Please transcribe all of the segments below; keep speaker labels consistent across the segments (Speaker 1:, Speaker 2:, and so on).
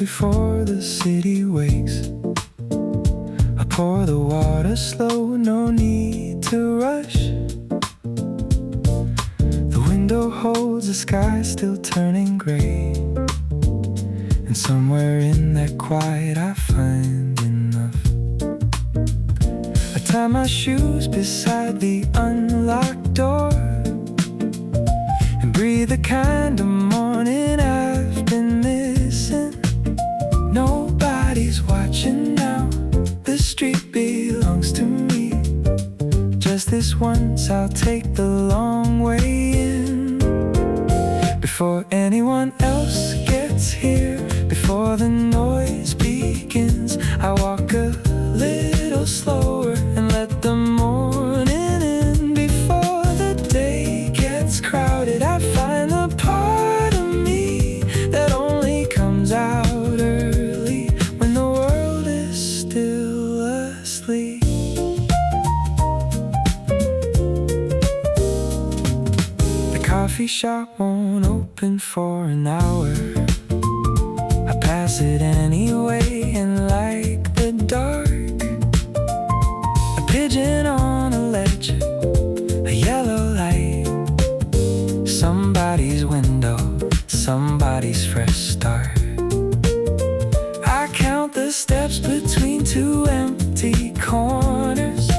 Speaker 1: before the city wakes. I pour the water slow, no need to rush. The window holds the sky still turning gray, and somewhere in that quiet I find enough. I tie my shoes beside the unlocked door and breathe the kind of morning I've been missing. Nobody's watching now, the street belongs to me. Just this once I'll take the long way in, before anyone else gets here, before the noise begins. I walk a little slower and let the morning in. Before the day gets crowded, I find the part of me that only comes out early, when the world is still asleep. The coffee shop won't open for an hour. I pass it anyway and like the dark. A pigeon on a ledge, a yellow light, somebody's window, somebody's fresh start. I count the steps between two empty corners,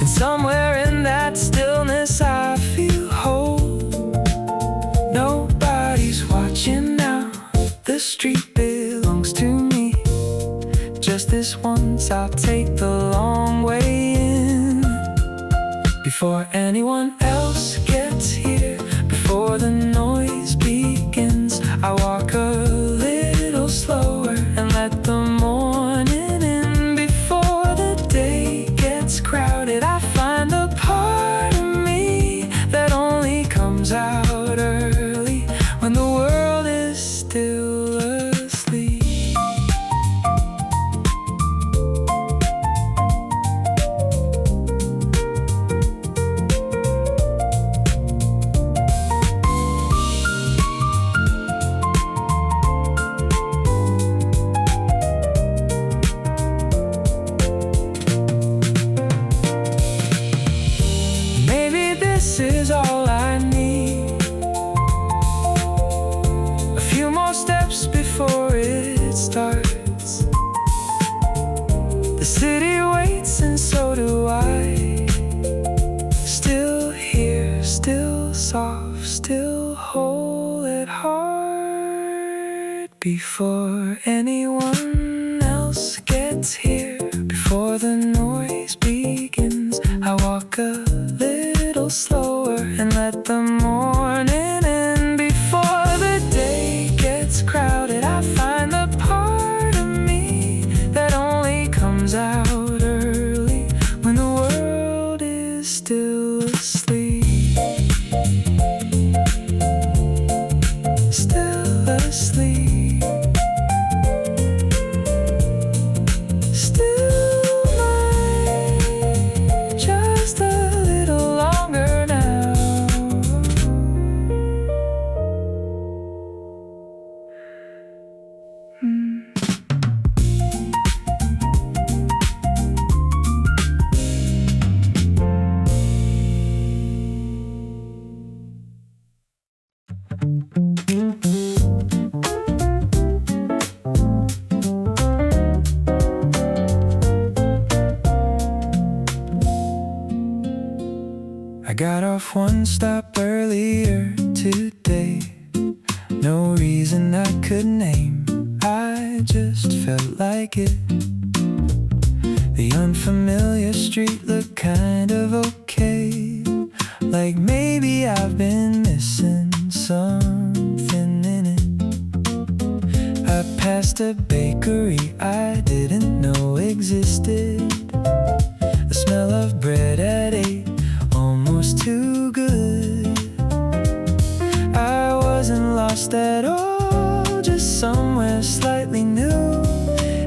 Speaker 1: and somewhere in that stillness I feel whole. Nobody's watching now, the street belongs to me. Just this once I'll take the long way in, before anyone else gets here, before the noise begins. I walk a little slower and let the morning in. Before the day gets crowded, I find the part of me that only comes out early, when the world is still asleep. Maybe this is all I need, a few more steps before it starts. The city waits and so do I. Still here, still soft, still whole at heart. Before anyone else gets here, before the noise begins, I walk a little slower and let the morning in. Before the day gets crowded, I find the part of me that only comes out early, when the world is still asleep. Still asleep. Still might, just a little longer now. I got off one stop earlier today, no reason I could name, I just felt like it. The unfamiliar street looked kind of okay, like maybe I've been missing something in it. I passed a bakery I didn't know existed, the smell of bread at 8, almost too good. I wasn't lost at all, just somewhere slightly new,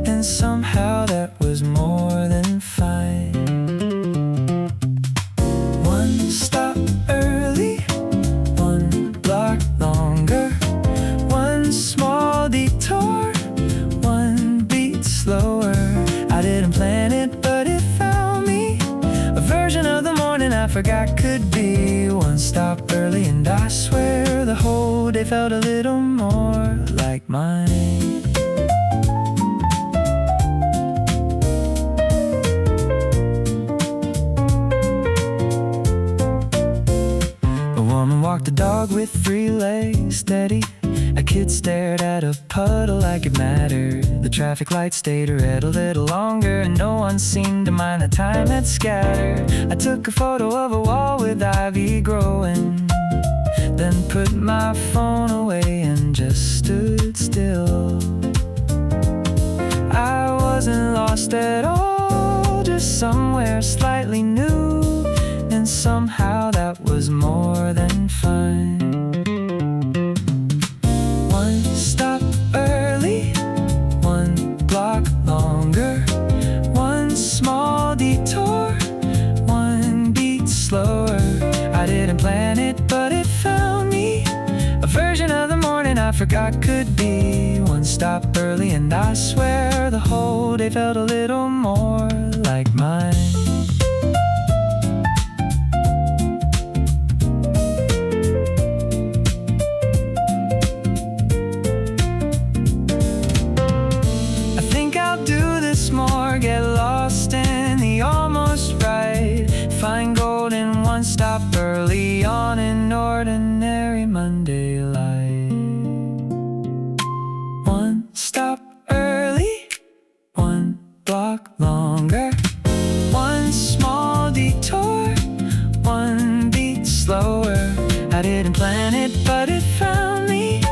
Speaker 1: and somehow that was more than fine. One stop early, one block longer, one small detour, forgot could be one stop early, and I swear the whole day felt a little more like mine. A woman walked a dog with 3 legs steady. A kid stared at a puddle like it mattered. The traffic light stayed red a little longer, and no one seemed to mind the time had scattered. I took a photo of a wall with ivy growing, then put my phone away and just stood still. I wasn't lost at all, just somewhere slightly new, and somehow that was more than fine. One stop early, 1 block longer, 1 small detour, 1 beat slower. I didn't plan it, but it found me. A version of the morning I forgot could be 1 stop early, and I swear the whole day felt a little more like mine. Get lost in the almost right, find gold in 1 stop early on an ordinary Monday light. 1 stop early, 1 block longer, 1 small detour, 1 beat slower. I didn't plan it, but it found me.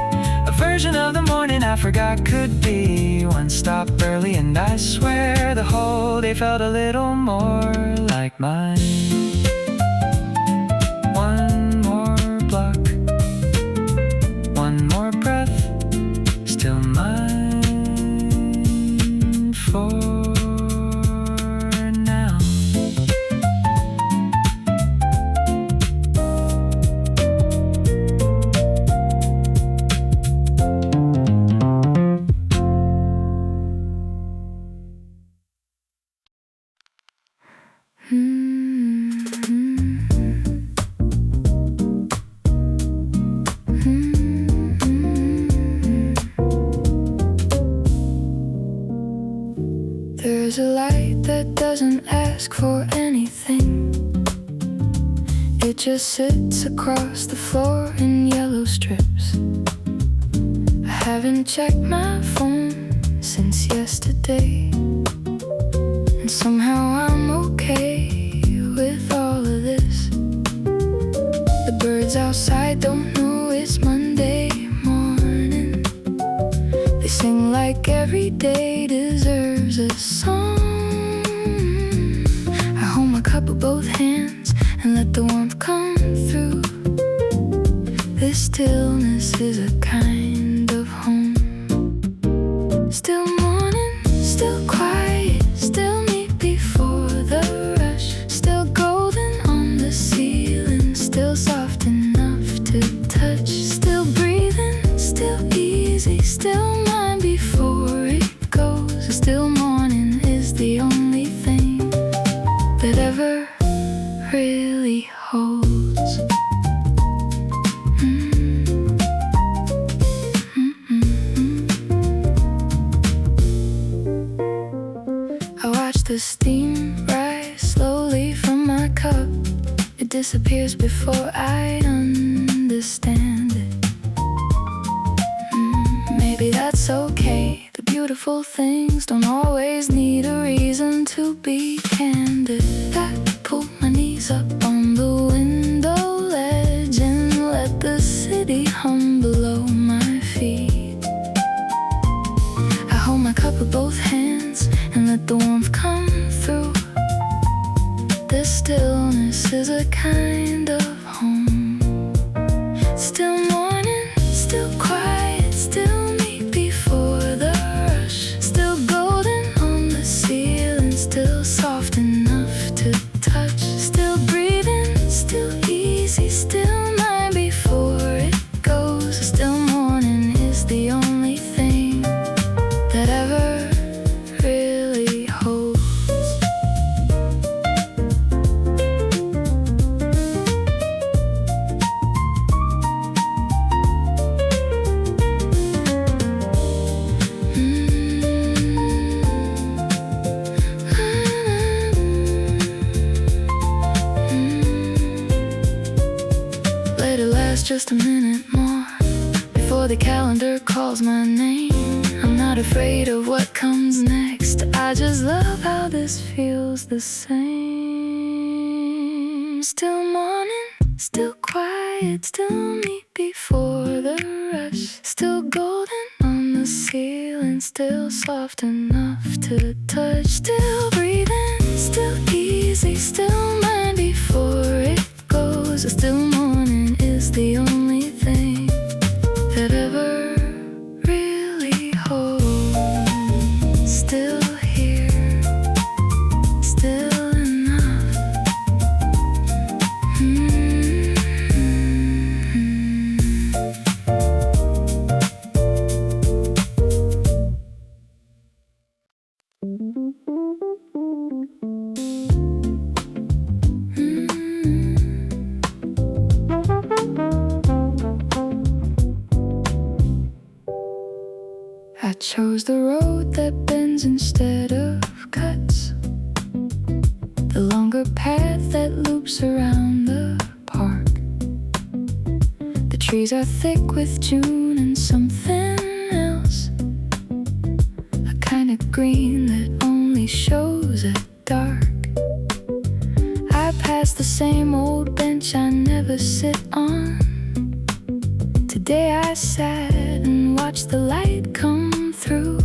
Speaker 1: A version of the morning I forgot could be 1 stop early, and I swear the whole day felt a little more like mine. 1 more block, 1 more breath, still mine for now. There's a light that doesn't ask for anything. It just sits across the floor in yellow strips. I haven't checked my phone since yesterday, and somehow I'm okay with all of this. The birds outside don't know it's Monday morning. They sing like every day deserves a song. I hold my cup with both hands and let the warmth come through. This stillness is a kind of home. Still morning, still quiet, still me before the rush. Still golden on the ceiling, still soft enough to touch. Still breathing, still easy, still mine before it goes. Still morning is the only thing that ever really holds. I watch the steam rise slowly from my cup. It disappears before I understand it. Maybe that's okay. The beautiful things don't always need a reason to be candid. I pull my knees up on the window ledge and let the city hum below my feet. I hold my cup with both hands and let the warmth come through. This stillness is a kind of home. Still morning, still quiet, still me before the rush. Still golden on the ceiling, still soft enough to touch. Still breathing, still easy, still mine before it goes. Still morning is the only thing that ever really holds. just a minute more before the calendar calls my name. I'm not afraid of what comes next. I just love how this feels the same. Still morning, still quiet, still me before the rush. Still golden on the ceiling, still soft enough to touch. Still breathing, still easy, still mine before it goes. Still morning is the only thing that ever really holds. Still here, still enough. I chose the road that bends instead of cuts, the longer path that loops around the park. The trees are thick with June and something else, a kind of green that only shows at dark. I pass the same old bench I never sit on. Today I sat and watched the light come through.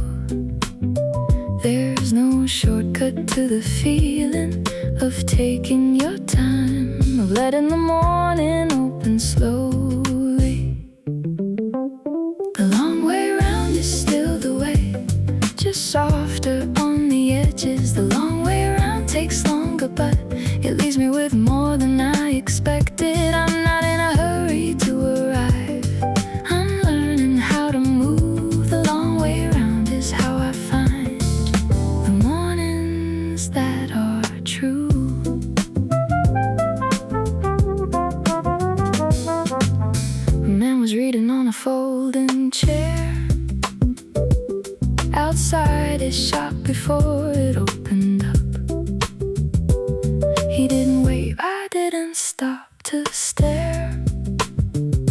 Speaker 1: There's no shortcut to the feeling of taking your time, of letting the morning open slowly. The long way round is still the way, just softer on the edges. The long way around takes longer, but it leaves me with more than I expected. I'm not in a hurry to arrive. I'm learning how to move. The long way around is how I find the mornings that are true. A man was reading on a folding chair outside his shop before it opened up. He didn't wave, I didn't stop to stare,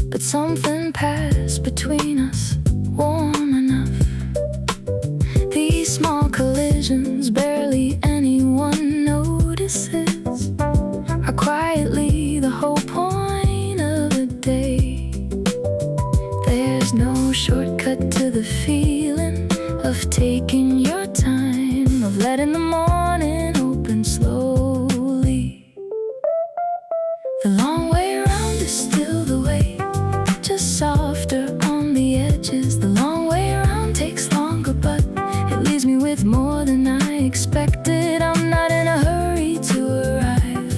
Speaker 1: but something passed between us, warm enough. These small collisions barely anyone notices are quietly the whole point of the day. There's no shortcut to the feeling of taking your time, of letting the morning open slowly. The long way around is still the way, just softer on the edges. The long way around takes longer, but it leaves me with more than I expected. I'm not in a hurry to arrive.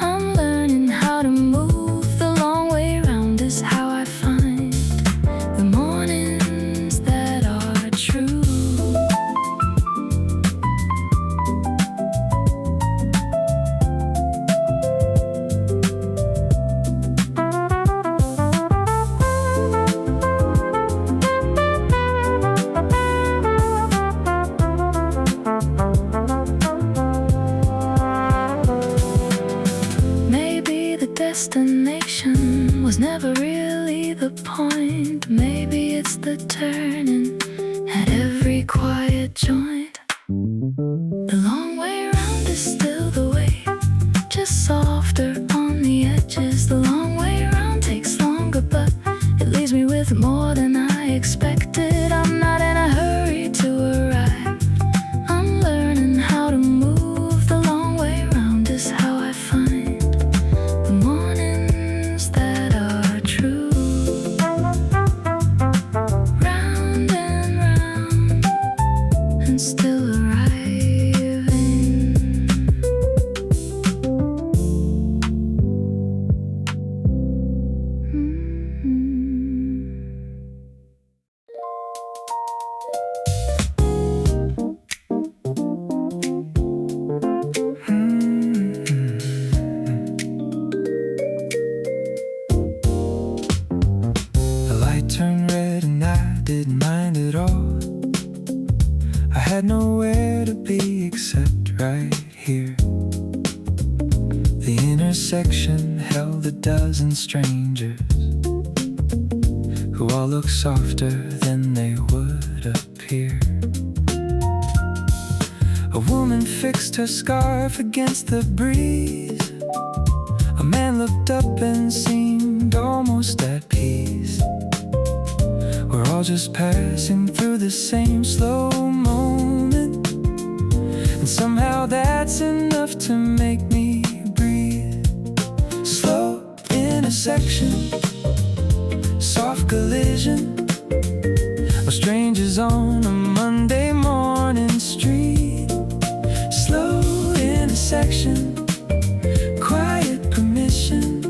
Speaker 1: I'm learning how to move. The long way around is how I find the mornings that are true. Maybe the destination was never really the point. Maybe it's the turning at every quiet joint. The long way around is still the way, just softer on the edges. The long way around takes longer, but it leaves me with more than I expected. I'm not in a hurry to arrive. I'm learning how to move. The long way around is how I find the mornings that are true. Round and round and still arriving.
Speaker 2: The light turned red and I didn't mind at all. I had nowhere to be except right here. The intersection held a dozen strangers. who all look softer than they would appear. A woman fixed her scarf against the breeze. A man looked up and seemed almost at peace. We're all just passing through the same slow moment, and somehow that's enough to make me breathe. Slow intersection, soft collision of strangers on a Monday morning street. Slow intersection, quiet permission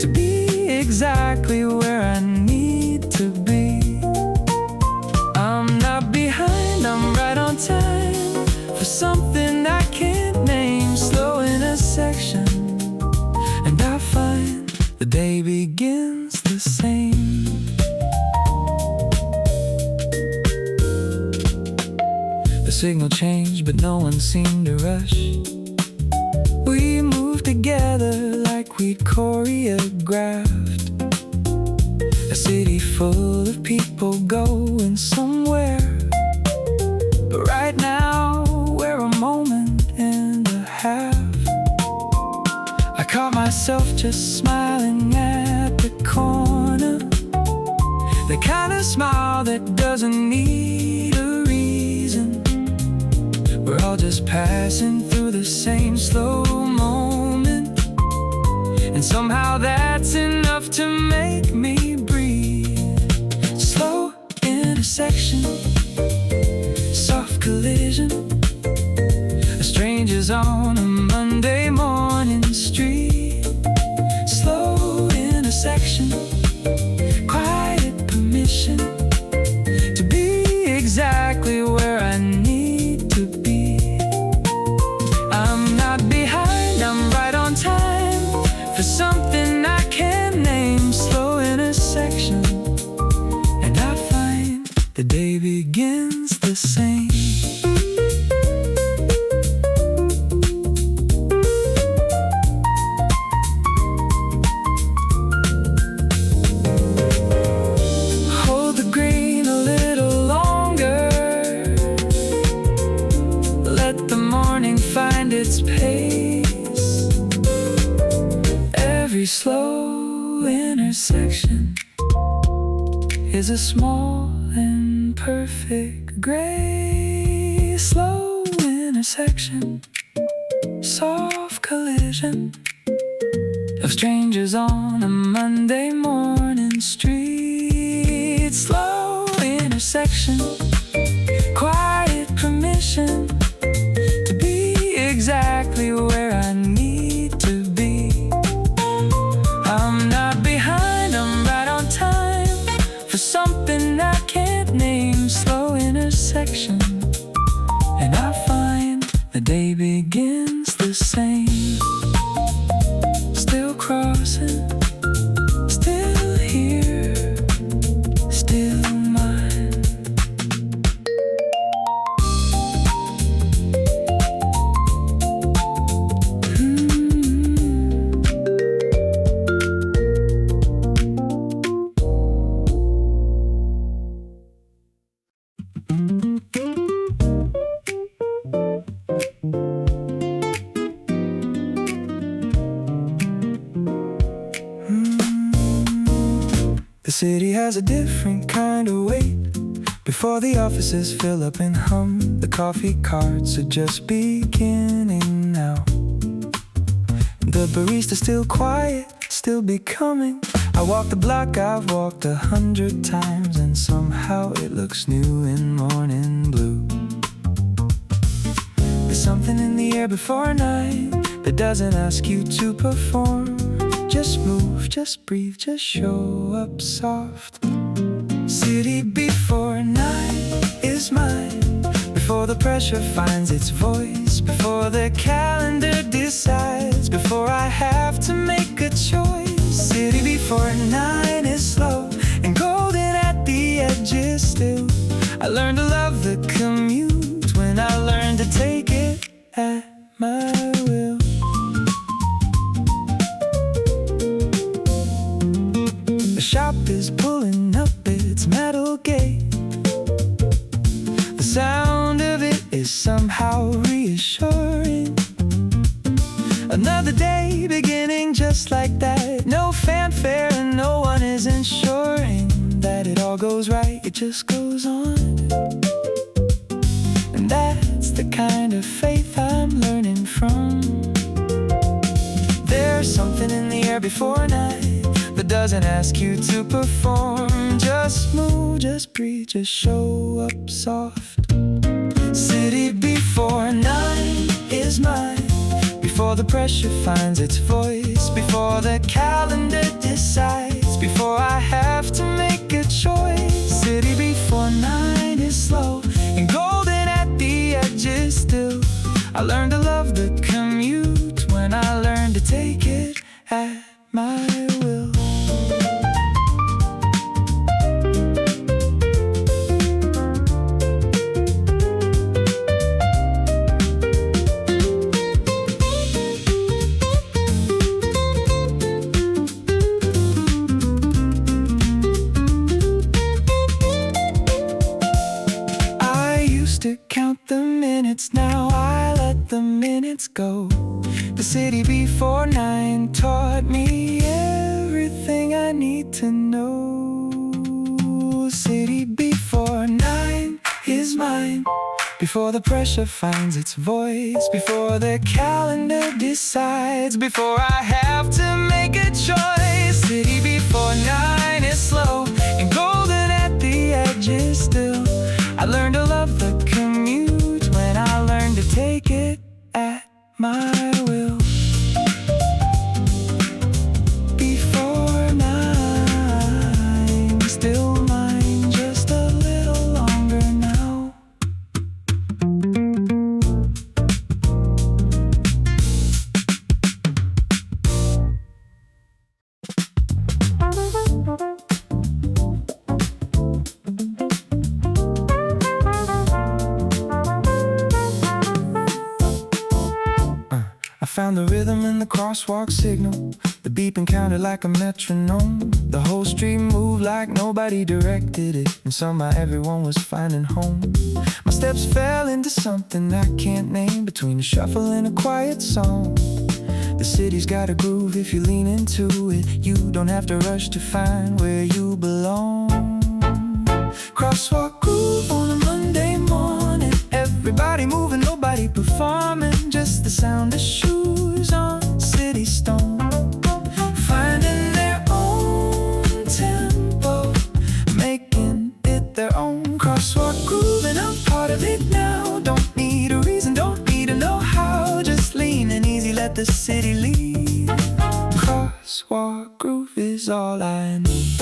Speaker 2: to be exactly where I need to be. I'm not behind, I'm right on time for something I can't name. Slow intersection, and I find the day begins the same. The signal changed, but no one seemed to rush. We moved together like we'd choreographed. A city full of people going somewhere, but right now we're a moment and a half. I caught myself just smiling at the corner, the kind of smile that doesn't need a reason. We're all just passing through the same slow moment, and somehow that's enough to make me breathe. Slow intersection, soft collision of strangers on a Monday morning street. Slow intersection, quiet permission to be exactly where I need to be. I'm not behind, I'm right on time for something I can't name. Slow intersection, and I find the day begins the same. Hold the grain a little longer, let the morning find its pace. Every slow intersection is a small and perfect grace. Slow intersection, soft collision of strangers on a Monday morning street. Slow intersection, quiet permission to be exactly where I need to be. I'm not behind, I'm right on time for something I can't name. Slow intersection, and I find the day begins the same. Still crossing, still here, still mine. The city has a different kind of weight. Before the offices fill up and hum, the coffee carts are just beginning now. The barista's still quiet, still becoming. I walk the block I've walked 100 times, and somehow it looks new in morning blue. There's something in the air before night that doesn't ask you to perform. Just move, just breathe, just show up soft. City before night is mine. Before the pressure finds its voice, before the calendar decides, before I have to make a choice. City before nine is slow and golden at the edges still. I learned to love the commute when I learned to take it at my will. The shop is pulling is somehow reassuring. Another day beginning just like that. No fanfare and no one is ensuring that it all goes right. It just goes on. And that's the kind of faith I'm learning from. There's something in the air before night that doesn't ask you to perform. Just move, just breathe, just show up soft. City before 9 is mine. Before the pressure finds its voice, before the calendar decides, before I have to make a choice. City before 9 is slow and golden at the edges still. I learned to love the commute when I learned to take it at my will. To count the minutes, now I let the minutes go. The city before 9 taught me everything I need to know. City before 9 is mine. Before the pressure finds its voice, before the calendar decides, before I have to make a choice. City before 9 is slow and golden at the edges still. I learned to love the commute when I learned to take it at my will. Before 9, still mine, just a little longer now. Found the rhythm in the crosswalk signal. The beeping counted like a metronome. The whole street moved like nobody directed it, and somehow everyone was finding home. My steps fell into something I can't name, between a shuffle and a quiet song. The city's got a groove if you lean into it. You don't have to rush to find where you belong. Crosswalk Groove on a Monday morning. Everybody moving, nobody performing. Just the sound of shoes on city stone, finding their own tempo, making it their own. Crosswalk Groove and I'm part of it now. Don't need a reason, don't need to know how. Just lean and easy, let the city lead. Crosswalk Groove is all I need.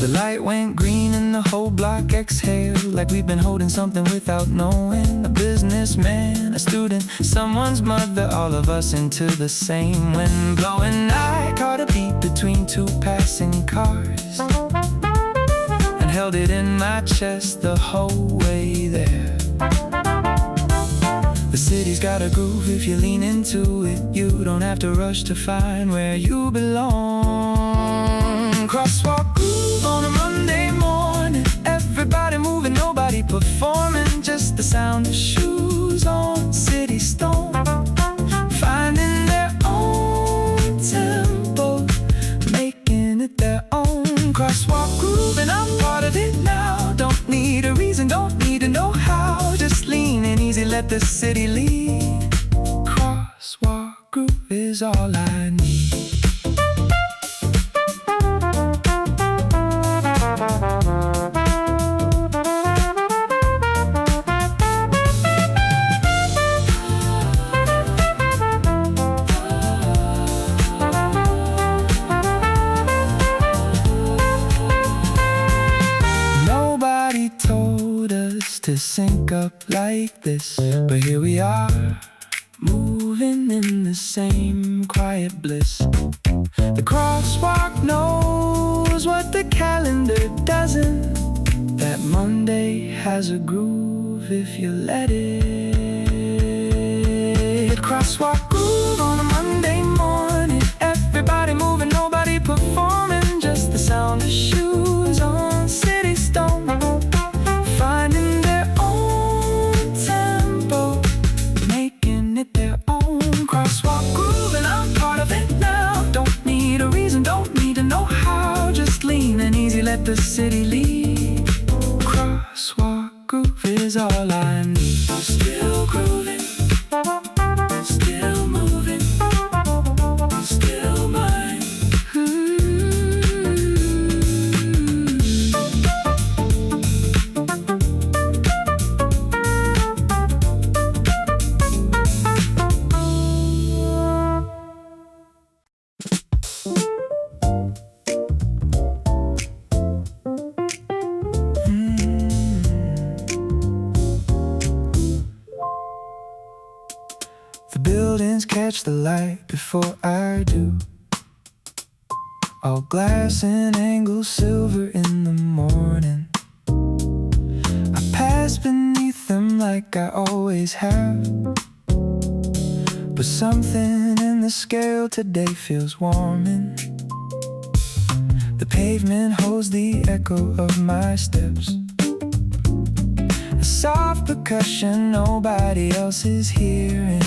Speaker 2: The light went green and the whole block exhaled, like we've been holding something without knowing. A businessman, a student, someone's mother, all of us into the same wind blowing. I caught a beat between two passing cars and held it in my chest the whole way there. The city's got a groove if you lean into it. You don't have to rush to find where you belong. Crosswalk Groove on a Monday morning. Everybody moving, nobody performing. Just the sound of shoes on city stone, finding their own tempo, making it their own. Crosswalk Groove and I'm part of it now. Don't need a reason, don't need to know how. Just lean and easy, let the city lead. Crosswalk Groove is all I need. To sync up like this, but here we are, moving in the same quiet bliss. The crosswalk knows what the calendar doesn't, that Monday has a groove if you let it. Crosswalk Groove on a Monday morning. Everybody moving, nobody performing. Just the sound of shoes on city stone, is all I need. Still grooving, still moving, still mine. The buildings catch the light before I do. All glass and angled silver in the morning. I pass beneath them like I always have. But something in the scale today feels warming. The pavement holds the echo of my steps. A soft percussion nobody else is hearing.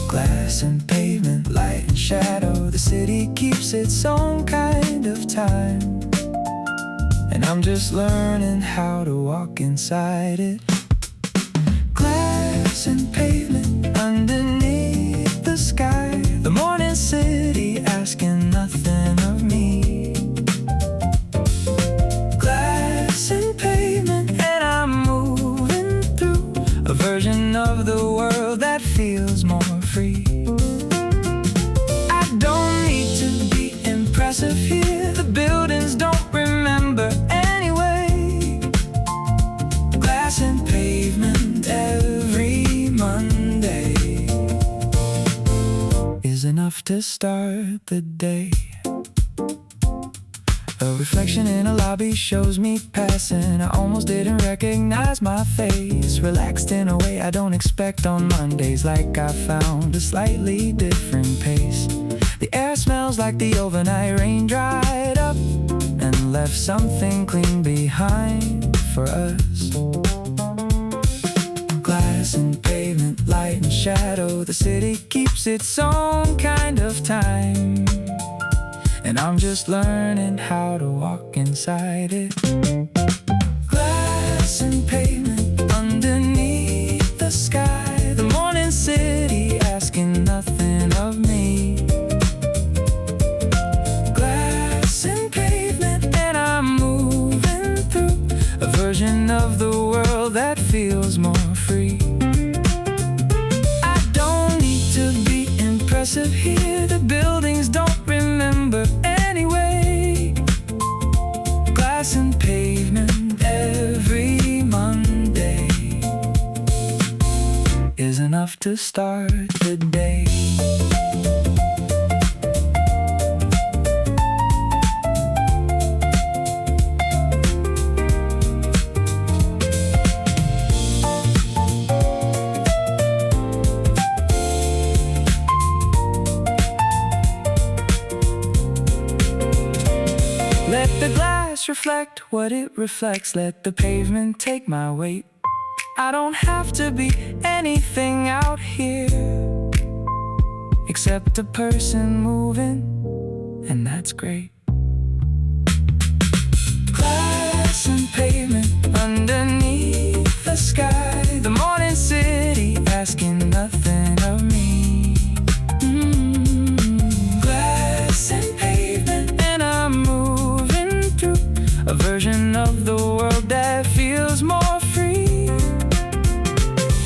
Speaker 2: Glass and pavement, light and shadow. The city keeps its own kind of time. And I'm just learning how to walk inside it. Glass and pavement underneath the sky. The morning city asking nothing of me. Glass and pavement, and I'm moving through a version of the world that feels more free. I don't need to be impressive here. The buildings don't remember anyway. Glass and pavement every Monday is enough to start the day. A reflection in a lobby shows me passing. I almost didn't recognize my face. Relaxed in a way I don't expect on Mondays. Like I found a slightly different pace. The air smells like the overnight rain dried up and left something clean behind for us. Glass and pavement, light and shadow. The city keeps its own kind of time. And I'm just learning how to walk inside it. Glass and pavement underneath the sky. The morning city asking nothing of me. Glass and pavement, and I'm moving through a version of the world that feels more free. I don't need to be impressive here. The buildings don't remember anyway. Glass and pavement every Monday is enough to start the day. Let the glass reflect what it reflects. Let the pavement take my weight. I don't have to be anything out here except a person moving, and that's great. Glass and pavement underneath the sky. The morning city asking nothing of me. Glass and pavement, and I'm moving through a version of the world that feels more free.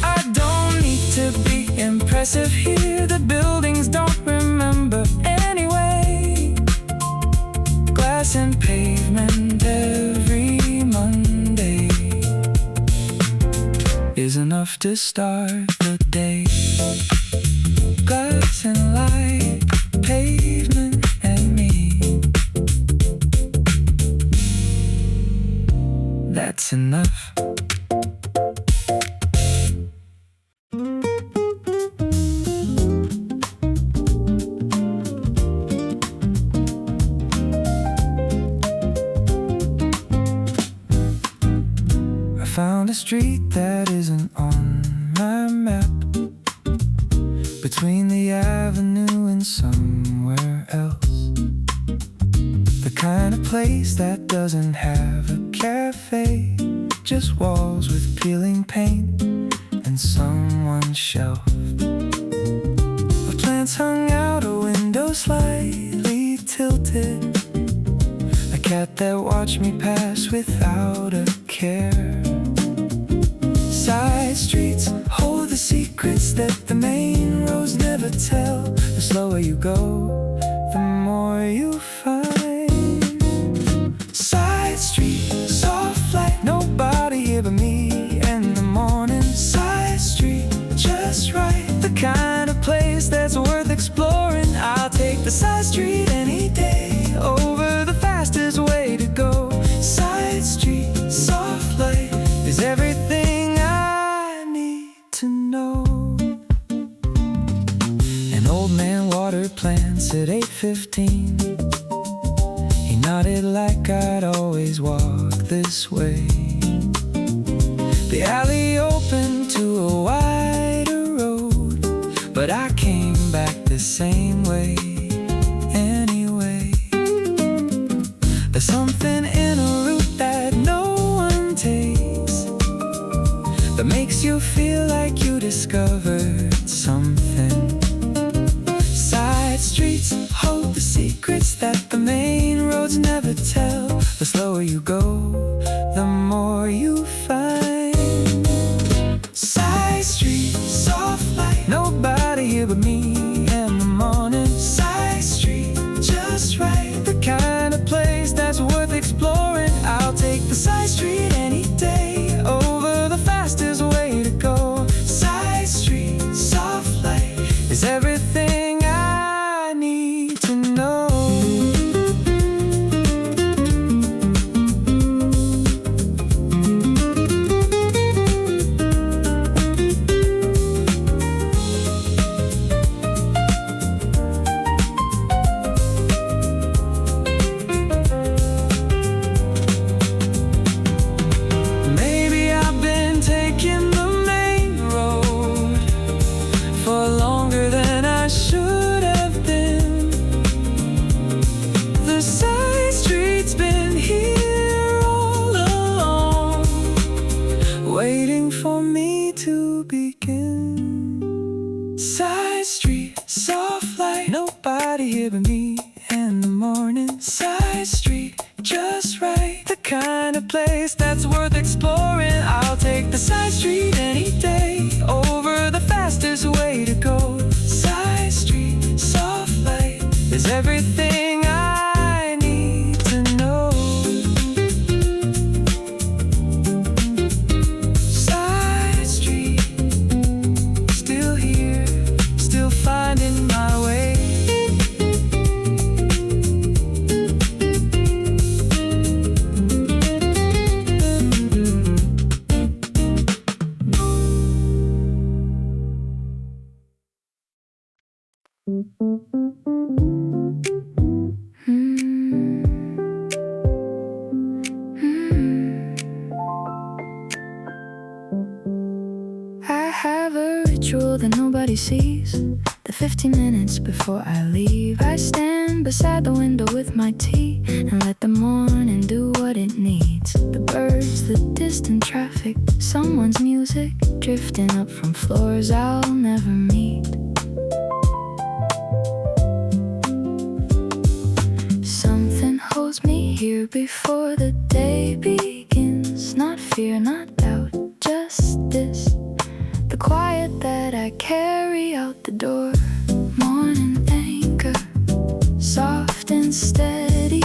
Speaker 2: I don't need to be impressive here. The buildings don't remember anyway. Glass and pavement every Monday is enough to start the day. Glass and light, pavement and me. That's enough. I found a street that isn't on my map, between the avenue and somewhere else. The kind of place that doesn't have a cafe, just walls with peeling paint and someone's shelf of plants hung out a window slightly tilted, a cat that watched me pass without a care. Side streets hold the secrets that the main roads never tell. The slower you go, the more you find. Side street, soft light, nobody here but me in the morning. Side street, just right, the kind of place that's worth exploring. I'll take the side street any day over the fastest way to go. Side street, soft light is everything I need to know. An old man watered plants at 8:15. He nodded like I'd always walk this way. The alley opened to a wider road, but I came back the same way anyway. There's something in a route that no one takes that makes you feel like you discovered something. Side streets hold the secrets that the main roads never tell. The slower you go, the more you find. Side street, soft light, nobody here but me in the morning. Side street, just right, the kind of place that's worth exploring. I'll take the side street any day over the fastest way to go. Side street, soft light is everything I need to know. Maybe I've been taking the main road for longer than I should have been. The side street's been here all along, waiting for me to begin. Side street, soft light, nobody here but me in the morning. Side street, just right, the kind of place that's worth exploring. I'll take the side street any day over the fastest way to go. Side street, soft light is everything I need to know. Side street, still here, still finding my way. I have a ritual that nobody sees. The 15 minutes before I leave, I stand beside the window with my tea and let the morning do what it needs. The birds, the distant traffic, someone's music drifting up from floors I'll never meet. Something holds me here before the day begins. Not fear, not doubt, just this. The quiet that I carry out the door. Morning anchor, soft and steady,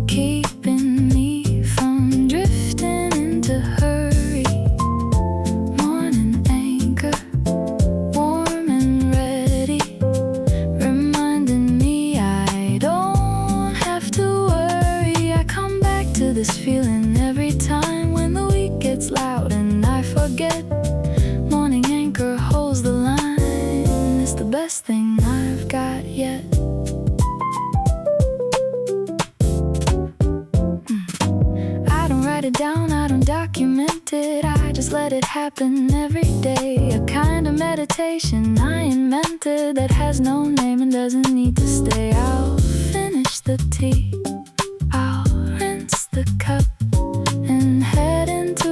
Speaker 2: keeping me from drifting into hurry. Morning anchor, warm and ready, reminding me I don't have to worry. I come back to this feeling every time when the week gets loud and I forget. Morning anchor holds the line. It's the best thing I've got yet. I don't write it down, I don't document it, I just let it happen every day. A kind of meditation I invented that has no name and doesn't need to stay. I'll finish the tea, I'll rinse the cup and head into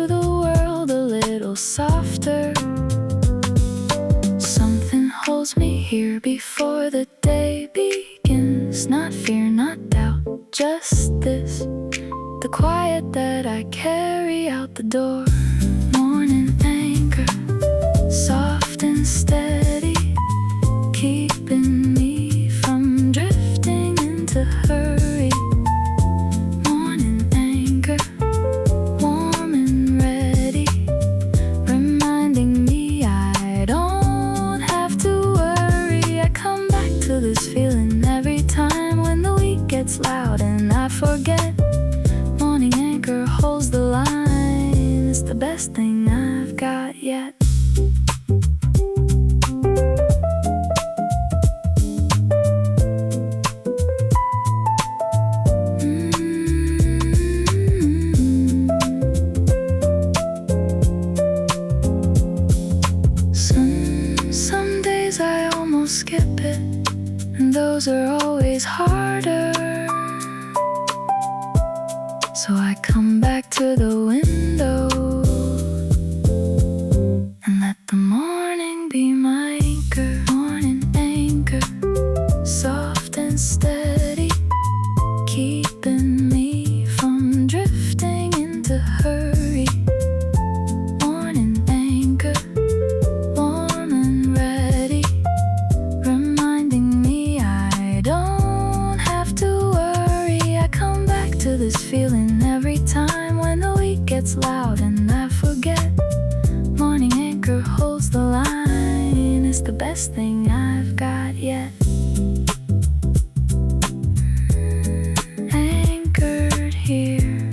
Speaker 1: here before the day begins. Not fear, not doubt, just this, the quiet that I carry out the door. Morning anchor, soft and steady, keeping me from drifting into hurry. Morning anchor, warm and ready, reminding me I don't have to worry. I come back to this feeling every time when the week gets loud and I forget. Morning anchor holds the line, it's the best thing I've got yet. Some days I almost skip it, and those are always harder. So I come back to the window and let the morning be my anchor. Morning anchor, soft and steady, keeping me from drifting into hurry. Morning anchor, warm and ready, reminding me I don't have to worry. I come back to this feeling every time when the week gets loud and I forget. Morning anchor holds the line, it's the best thing I've got yet. Anchored here,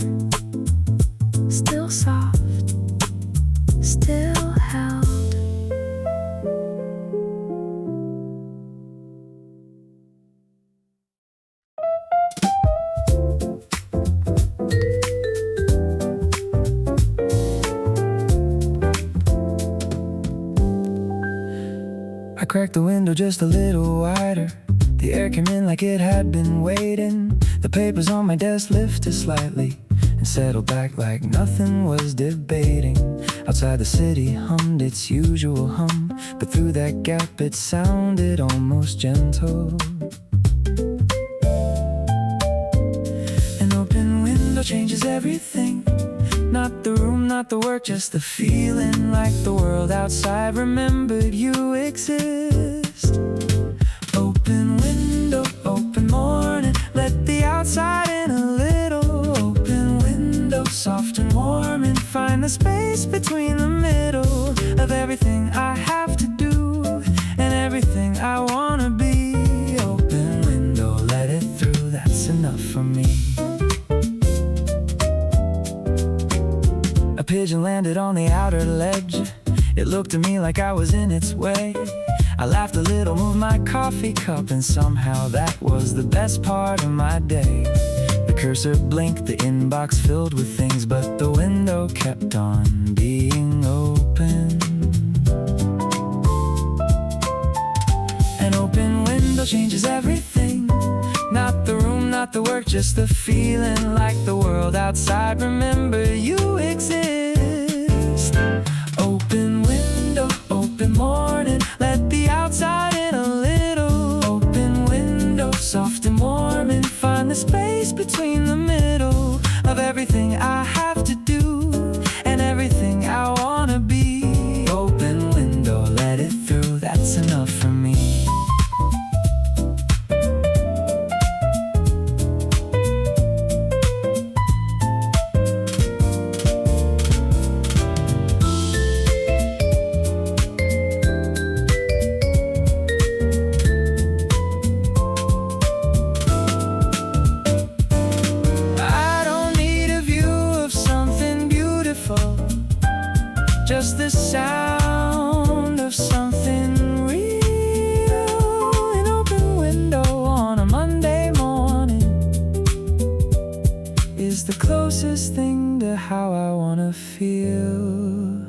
Speaker 1: still soft, still held.
Speaker 2: I cracked the window just a little wider. The air came in like it had been waiting. The papers on my desk lifted slightly and settled back like nothing was debating. Outside the city hummed its usual hum, but through that gap it sounded almost gentle. An open window changes everything. Not the room, not the work, just the feeling like the world outside remembered you exist. Open window, open morning, let the outside in a little. Open window, soft and warm, and find the space between the middle of everything I have to do and everything I wanna be. Open window, let it through, that's enough for me. A pigeon landed on the outer ledge. It looked at me like I was in its way. I laughed a little, moved my coffee cup, and somehow that was the best part of my day. The cursor blinked, the inbox filled with things, but the window kept on being open. An open window changes everything. Not the room, not the work, just the feeling like the world outside remember you exist. Open window, open morning, let the outside in a little. Open window, soft and warm, and find the space between the middle of everything I have to do and everything I wanna be. Open window, let it through, that's enough for me. Just the sound of something real. An open window on a Monday morning is the closest thing to how I wanna feel.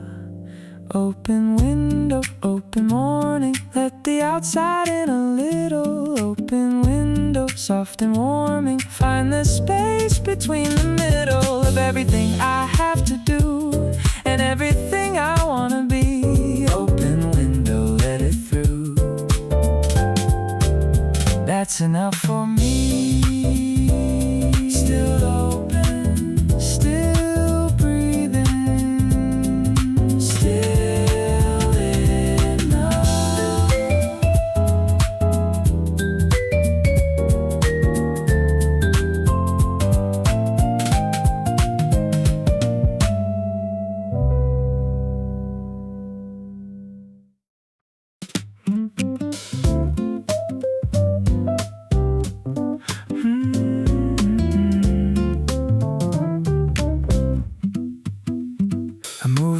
Speaker 2: Open window, open morning, let the outside in a little. Open window, soft and warming, find the space between the middle of everything I have to do and everything I wanna be. Open window, let it through.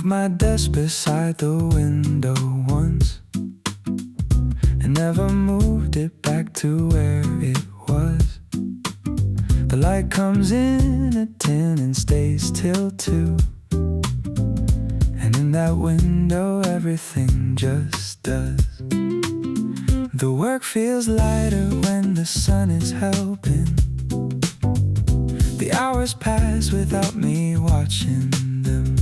Speaker 2: my desk beside the window once and never moved it back to where it was. The light comes in at 10 and stays till 2, and in that window everything just does. The work feels lighter when the sun is helping. The hours pass without me watching them.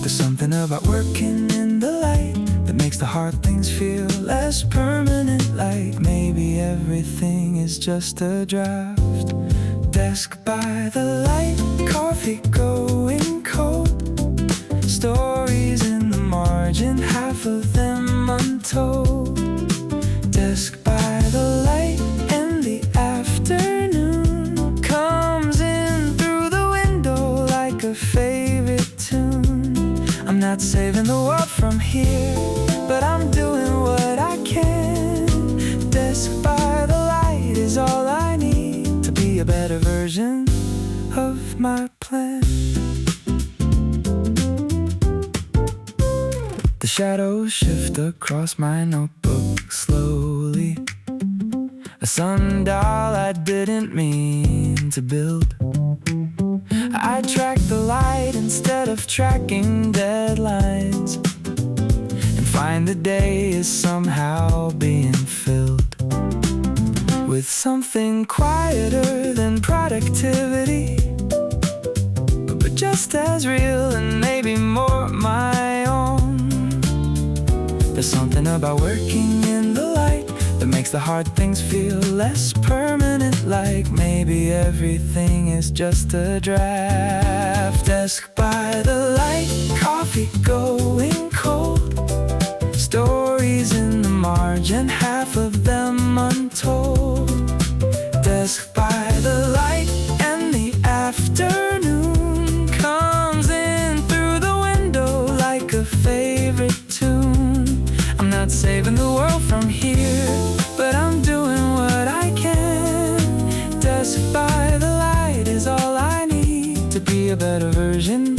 Speaker 2: There's something about working in the light that makes the hard things feel less permanent. Like maybe everything is just a draft. Desk by the light, coffee going cold, stories in the margin, half of them untold. Desk by the light and the afternoon comes in through the window like a favorite tune. I'm not saving the world from here, but I'm doing what I can. Desk by the light is all I need to be a better version of my plan. The shadows shift across my notebook slowly, a sundial I didn't mean to build. I track the light instead of tracking deadlines, and find the day is somehow being filled with something quieter than productivity, but just as real and maybe more my own. There's something about working in the light that makes the hard things feel less permanent. Like maybe everything is just a draft. Desk by the light, coffee going cold, stories in the margin, half of them untold. Desk by the light and the afternoon comes in through the window like a favorite tune. I'm not saving the world from here, but I'm doing what I can. Desk by the light is all I need to be a better version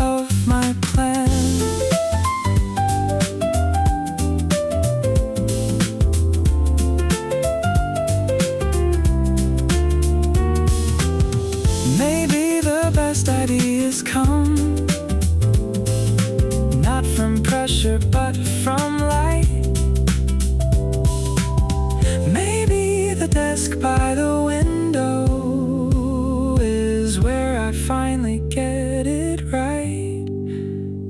Speaker 2: of my plan. Maybe the best ideas come not from pressure but from light. Maybe the desk by the window is where I finally get it right.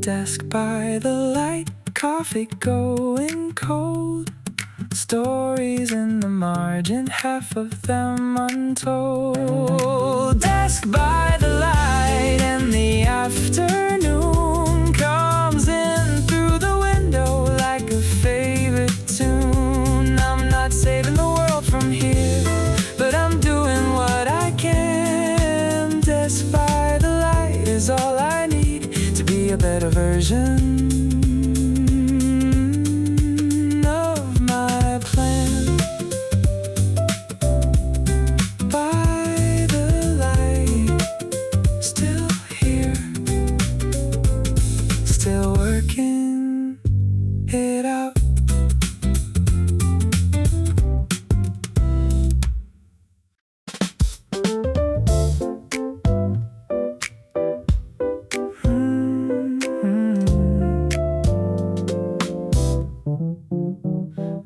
Speaker 2: Desk by the light, coffee going cold, stories in the margin, half of them untold. Desk by the light and the afternoon comes in through the window like a favorite tune. I'm not saving the world from here, but I'm doing what I can. Desk by the light is all I need to be a better version of my plan. By the light, still here, still working it out.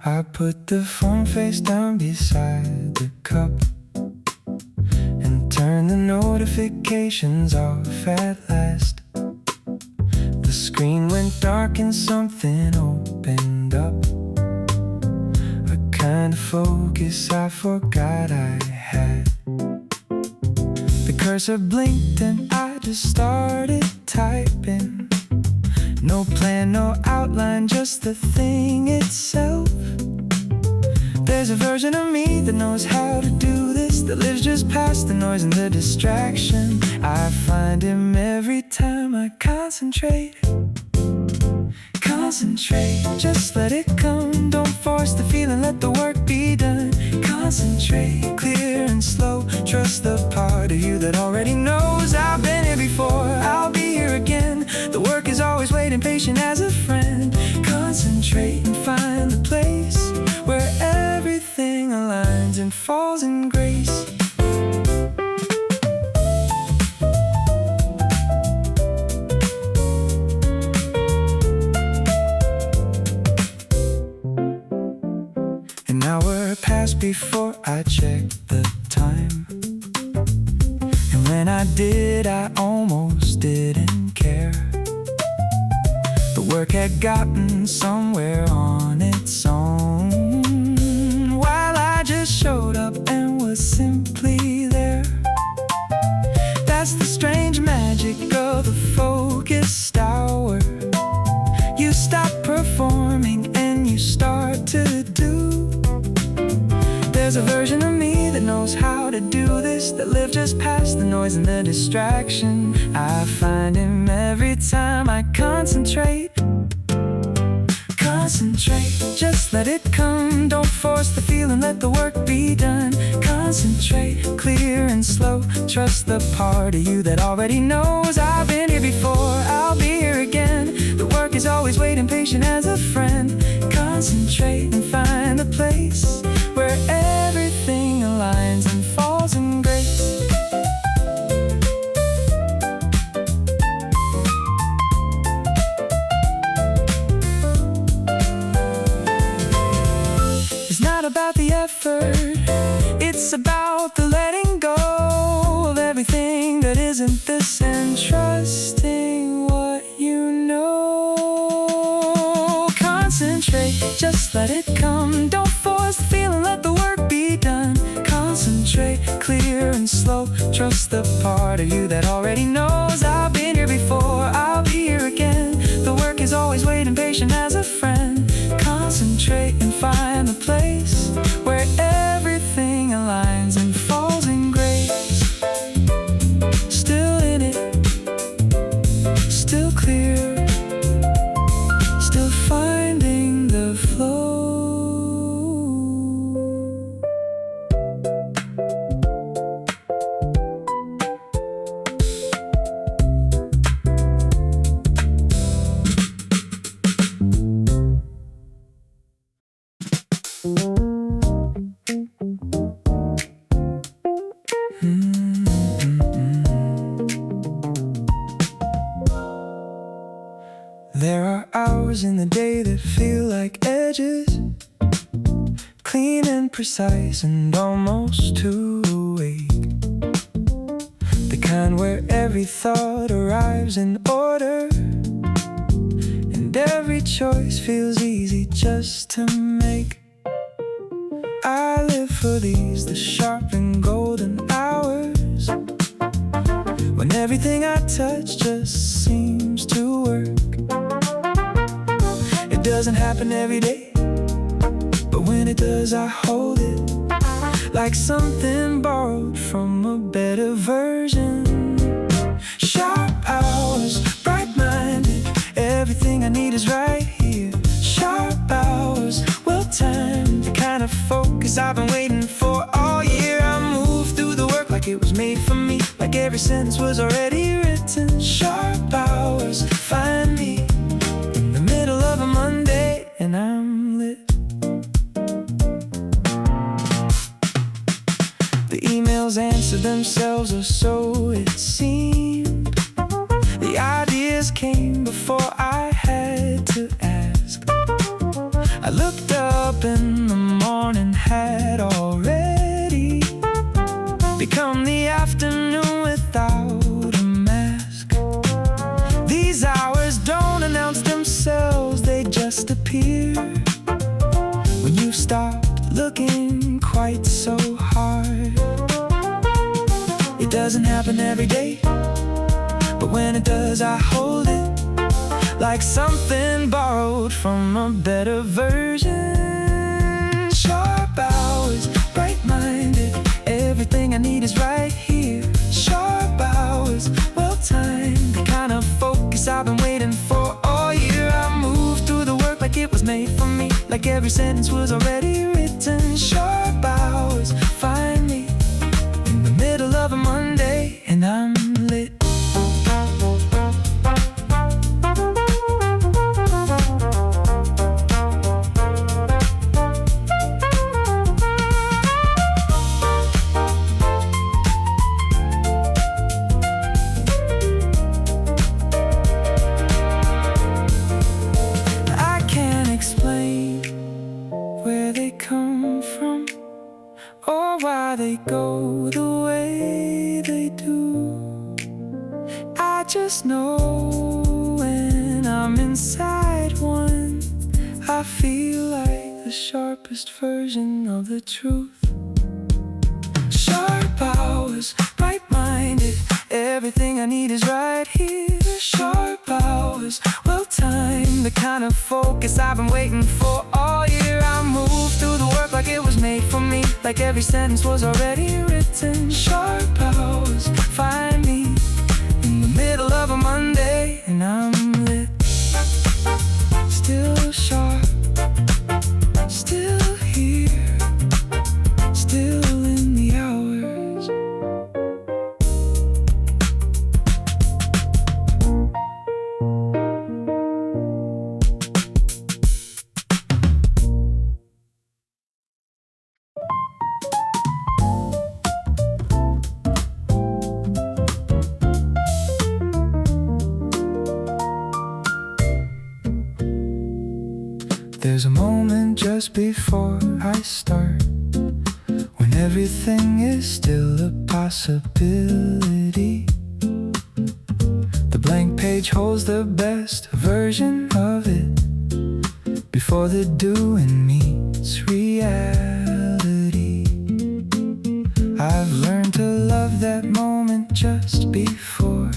Speaker 2: I put the phone face down beside the cup and turn the notifications off at last. The screen went dark and something opened up, a kind of focus I forgot I had. The cursor blinked and I just started typing. No plan, no outline, just the thing itself. There's a version of me that knows how to do this, that lives just past the noise and the distraction. I find him every time I concentrate. Concentrate, just let it come. Don't force the feeling, let the work be done. Concentrate, clear and slow. Trust the part of you that already knows. I've been here before, I'll be here again. waiting patient as a friend. Concentrate and find the place where everything aligns and falls in grace. An hour passed before I checked the time, and when I did, I almost didn't care. The work had gotten somewhere on its own, while I just showed up and was simply there. That's the strange magic of the focused hour. You stop performing and you start to do. There's a version of me that knows how to do this, that live just past the noise and the distraction. I find him every time I concentrate. Concentrate, just let it come. Don't force the feeling, let the work be done. Concentrate, clear and slow. Trust the part of you that already knows. I've been here before, I'll be here again. The work is always waiting patient as a friend. Concentrate and find the place where everything aligns and falls in grace. It's not about the effort, it's about the letting go of everything that isn't this, and trusting what you know. Concentrate, just let it come. Don't force the feeling, let the work be done. Concentrate, clear and slow. Trust the part of you that already knows. I've been here before, I'll be here again. The work is always waiting patient as a friend. Concentrate and find the place where everything aligns and falls in grace. Still in it, still clear, still finding the flow. There are hours in the day that feel like edges, clean and precise and almost too awake. The kind where every thought arrives in order, and every choice feels easy just to make. I live for these, the sharp and golden hours, when everything I touch just seems to work. It doesn't happen every day, but when it does, I hold it like something borrowed from a better version. Sharp hours, bright-minded, everything I need is right here. Sharp hours, well-timed, the kind of focus I've been waiting for all year. I move through the work like it was made for me, like every sentence was already written. Sharp hours, find me in the middle of a Monday and I'm lit. The emails answer themselves, or so it seemed. The ideas came before I had to ask. I looked up in the morning, had already become the afternoon without a mask. These hours don't announce themselves, they just appear when you stop looking quite so hard. It doesn't happen every day, but when it does, I hold it like something borrowed from a better version. Sharp hours, bright-minded, everything I need is right here. Sharp hours, well-timed, the kind of focus I've been waiting for all year. I move through the work like it was made for me, like every sentence was already written. Sharp hours, find me in the middle of a Monday and I'm lit. I just know when I'm inside one, I feel like the sharpest version of the truth. Sharp hours, bright-minded, everything I need is right here. Sharp hours, well-timed, the kind of focus I've been waiting for all year. I move through the work like it was made for me, like every sentence was already written. Sharp hours, find me in the middle of a Monday, and I'm lit. Still sharp, still here, still in the hours. There's a moment just before I start, when everything is still a possibility. The blank page holds the best version of it, before the doing meets reality. I've learned to love that moment just before,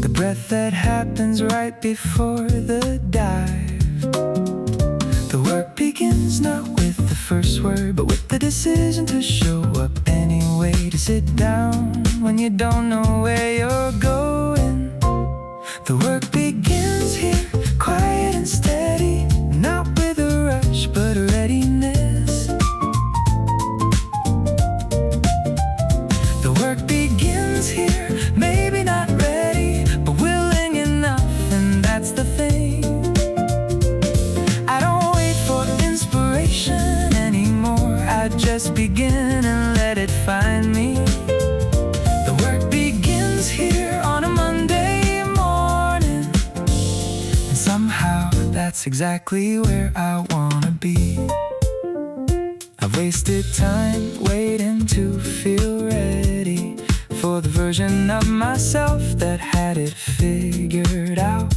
Speaker 2: the breath that happens right before the dive. The work begins not with the first word, but with the decision to show up anyway, to sit down when you don't know where you're going. The work begins here, quiet and steady, not with a rush, but a readiness. The work begins here, maybe not ready, but willing enough, and that's the thing. I just begin and let it find me. The work begins here on a Monday morning, and somehow that's exactly where I wanna be. I've wasted time waiting to feel ready for the version of myself that had it figured out.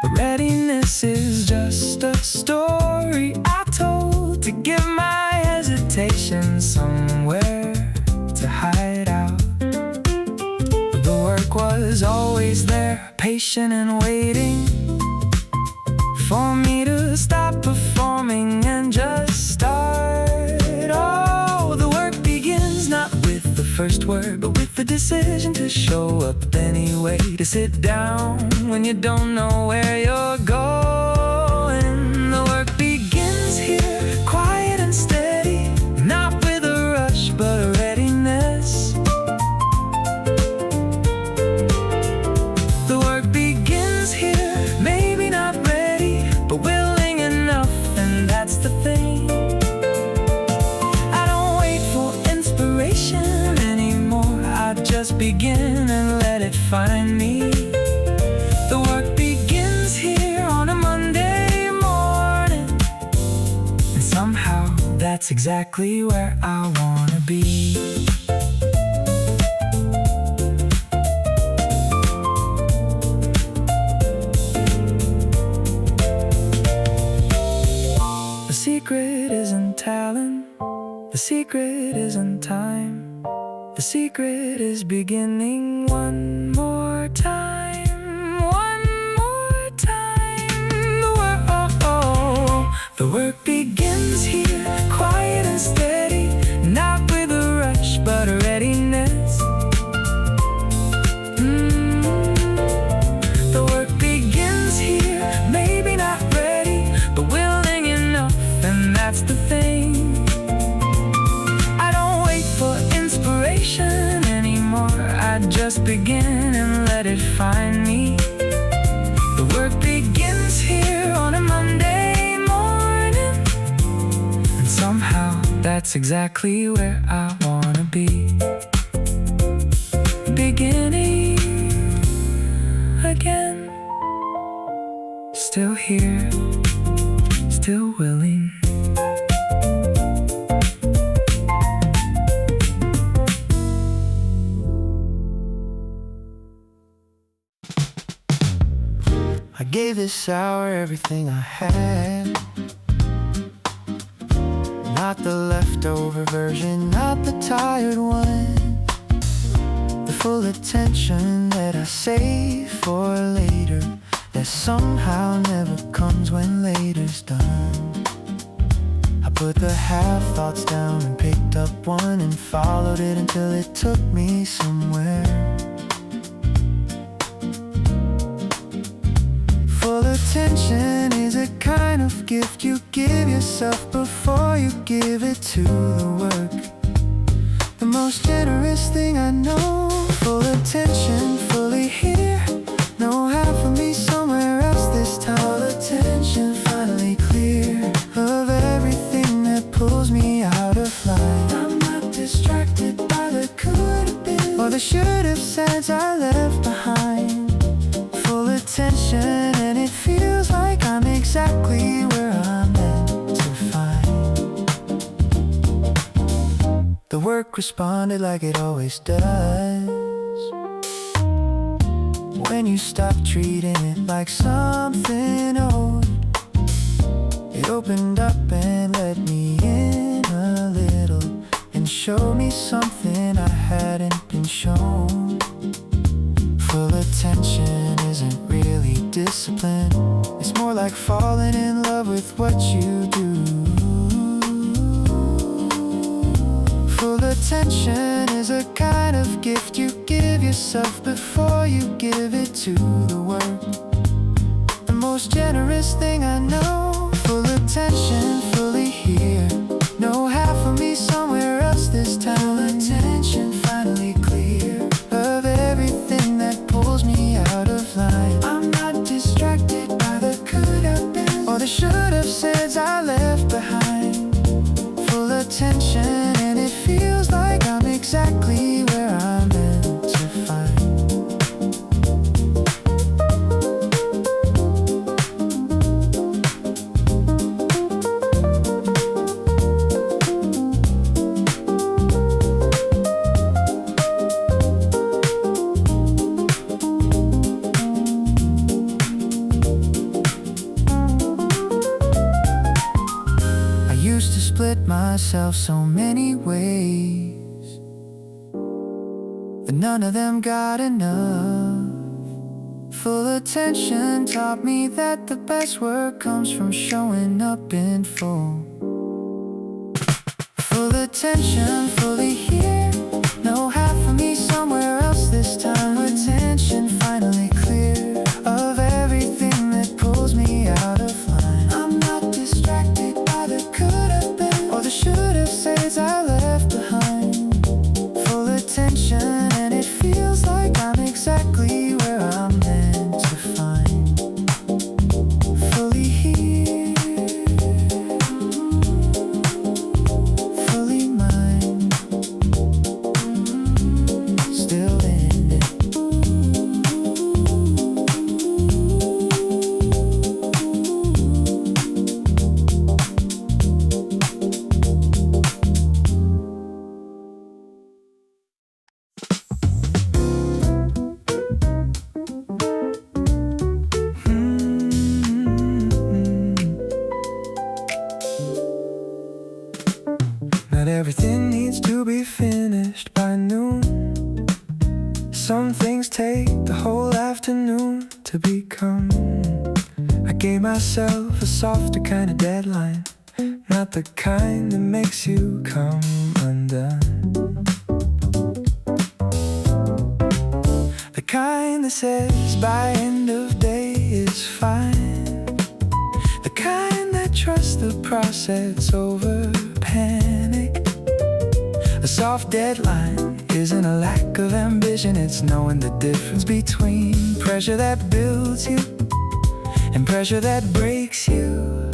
Speaker 2: But readiness is just a story I told to give my hesitation somewhere to hide out. But the work was always there, patient and waiting for me to stop performing and just start. Oh, the work begins not with the first word, but with the decision to show up anyway, to sit down when you don't know where you're going. The work begins here, quiet and steady, not with a rush, but a readiness. The work begins here, maybe not ready, but willing enough, and that's the thing. I don't wait for inspiration anymore, I just begin and let it find me. The work begins here on a Monday morning, and somehow that's exactly where I wanna be. The secret isn't talent, the secret isn't time, the secret is beginning one more time, one more time. The work begins here, quiet and steady, not with a rush, but a readiness. The work begins here, maybe not ready, but willing enough, and that's the thing. I don't wait for inspiration anymore, I just begin and let it find me. The work begins here on a Monday morning, and somehow that's exactly where I wanna be. Beginning again, still here, still willing. I gave this hour everything I had. Not the leftover version, not the tired one. The full attention that I save for later, that somehow never comes when later's done. I put the half thoughts down and picked up one and followed it until it took me somewhere. Full attention is a kind of gift you give yourself before you give it to the work. The most generous thing I know. Full attention, fully here. No half of me somewhere else this time. Full attention, finally clear of everything that pulls me out of line. I'm not distracted by the could've been or the should've said I left behind. Full attention, and it feels like I'm exactly where I'm meant to find. The work responded like it always does. When you stop treating it like something old, it opened up and let me in a little, and showed me something I hadn't been shown. Full attention isn't really discipline. It's more like falling in love with what you do. Full attention is a kind of gift you give yourself before you give it to the work. The most generous thing I know. Full attention, fully here. No half of me somewhere else this time. Full attention, finally clear of everything that pulls me out of line. I'm not distracted by the could have been or the should have said I left behind. Full attention, and it feels like I'm exactly where I'm meant to find. I used to split myself so many ways, but none of them got enough. Full attention taught me that the best work comes from showing up in full. Full attention, fully here. No half of me somewhere else this time. Attention, finally clear of everything that pulls me out of line. I'm not distracted by the could have been or the should have said I left behind. Full attention, and it feels like I'm exactly where I'm meant to find. Fully here, fully mine, still in it. Not everything needs to be finished by noon. Some things take the whole afternoon to become. I gave myself a softer kind of deadline, not the kind that makes you come undone. The kind that says by end of day is fine. The kind that trusts the process over panic. A soft deadline isn't a lack of ambition, it's knowing the difference between pressure that builds you and pressure that breaks you.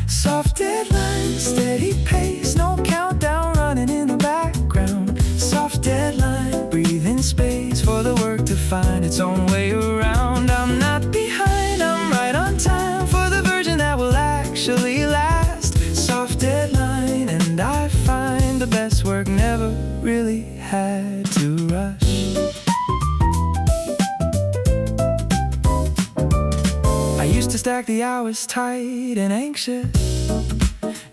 Speaker 2: Soft deadline, steady pace, no countdown running in the background. Soft deadline, breathe in space for the work to find its own way around. I'm not behind, I'm right on time for the version that will actually last. Soft deadline, and I find the best work never really had to rush. stack the hours tight and anxious,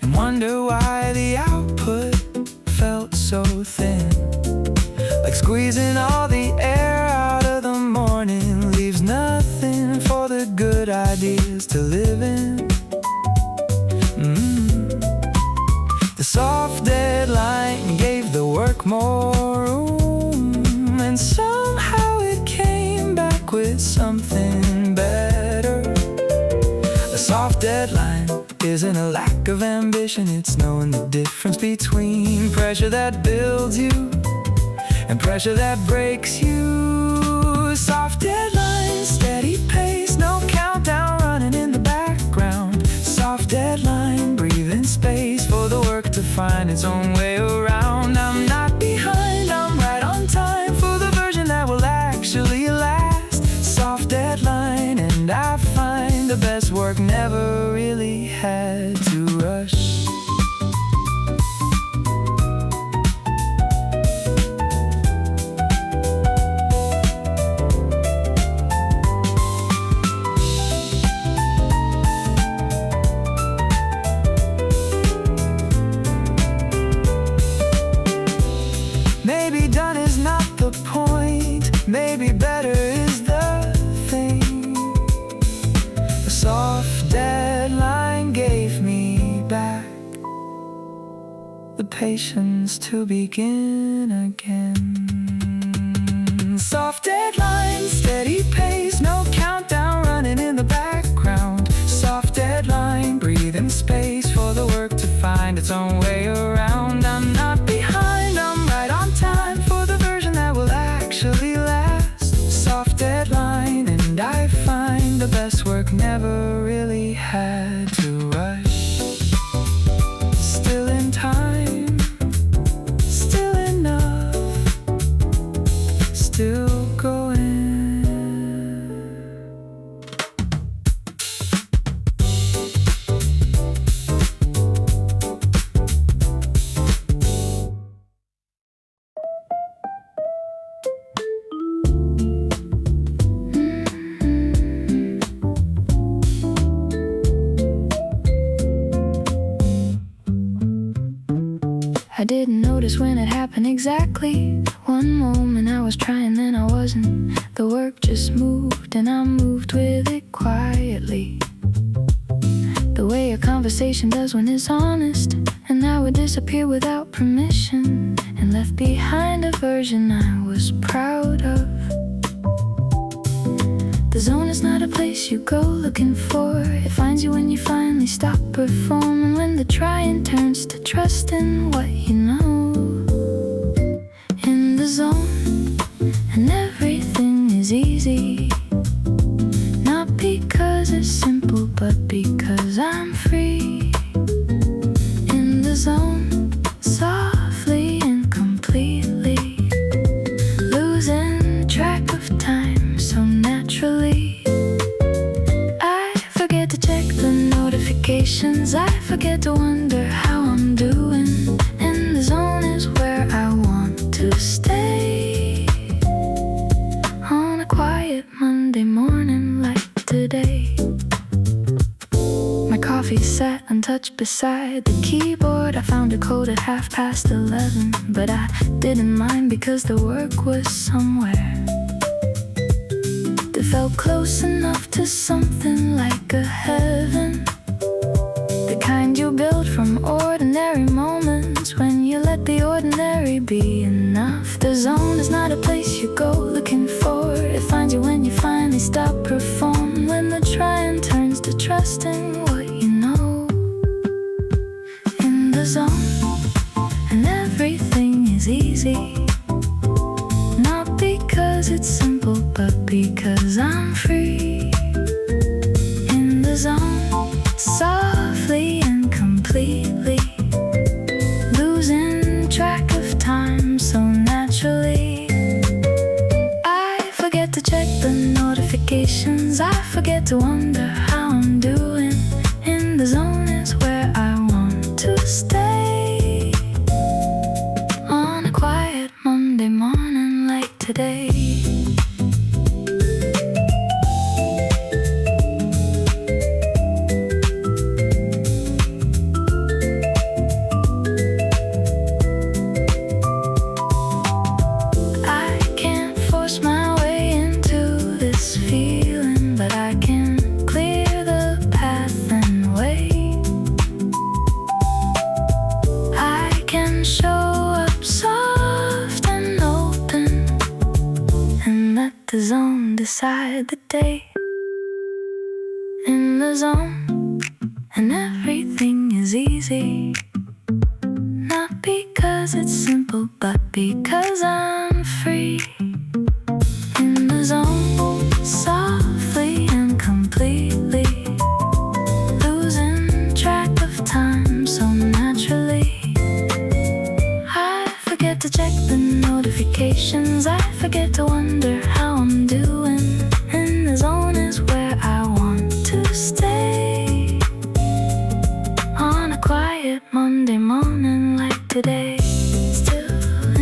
Speaker 2: and wonder why the output felt so thin. Like squeezing all the air out of the morning leaves nothing for the good ideas to live in. The soft deadline gave the work more room, and somehow it came back with something better. A soft deadline isn't a lack of ambition, it's knowing the difference between pressure that builds you and pressure that breaks you. Soft deadline, steady pace, no countdown running in the background. Soft deadline, breathing space for the work to find its own way around. I'm not behind, I'm right on time for the version that will actually last. Soft deadline, and I find the best work never really had to rush. Maybe done is not the point, maybe better is the thing. A soft deadline gave me back the patience to begin again. Soft deadline, steady pace, no countdown running in the background. Soft deadline, breathing space for the work to find its own way around. I'm not behind, I'm right on time for the version that will actually last. Soft deadline, and I find the best work never really had to rush. Still in time, still enough, still going.
Speaker 3: I didn't notice when it happened exactly. One moment I was trying, then I wasn't. The work just moved and I moved with it quietly, the way a conversation does when it's honest. And I would disappear without permission and left behind a version I was proud of. The zone is not a place you go looking for. It finds you when you finally stop performing, when the trying turns to trust in what you know. In the zone, and everything is easy, not because it's simple, but because I'm free. In the zone, softly and completely, losing track of time so naturally. I forget to check the notifications, I forget to wonder how I'm doing. And the zone is where I want to stay, on a quiet Monday morning like today. My coffee sat untouched beside the keyboard. I found a code at 11:30, but I didn't mind because the work was somewhere that felt close enough to something like a heaven, the kind you build from ordinary moments, when you let the ordinary be enough. The zone is not a place you go looking for. It finds you when you finally stop performing, when the trying turns to trusting what you know. In the zone, and everything is easy, not because it's simple, but because I'm free. In the zone, softly and completely, losing track of time so naturally. I forget to check the notifications, I forget to wonder how I'm doing. In the zone is where I want to stay, on a quiet Monday morning like today. don't decide the day. In the zone, and everything is easy. Not because it's simple, but because I'm free. In the zone, softly and completely, losing track of time so naturally. I forget to check the notifications, I forget to wonder how I'm doing. In the zone is where I want to stay. On a quiet Monday morning like today. Still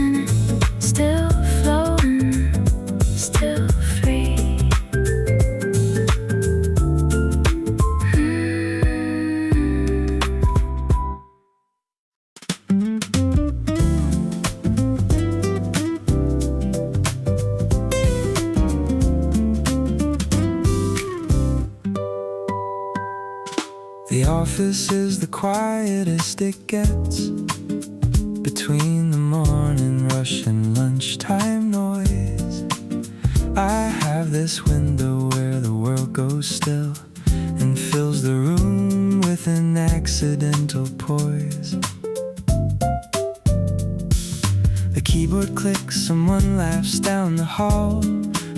Speaker 3: in it, still flowing, still free.
Speaker 2: The office is the quietest it gets, between the morning rush and lunchtime noise. I have this window where the world goes still and fills the room with an accidental poise. The keyboard clicks, someone laughs down the hall,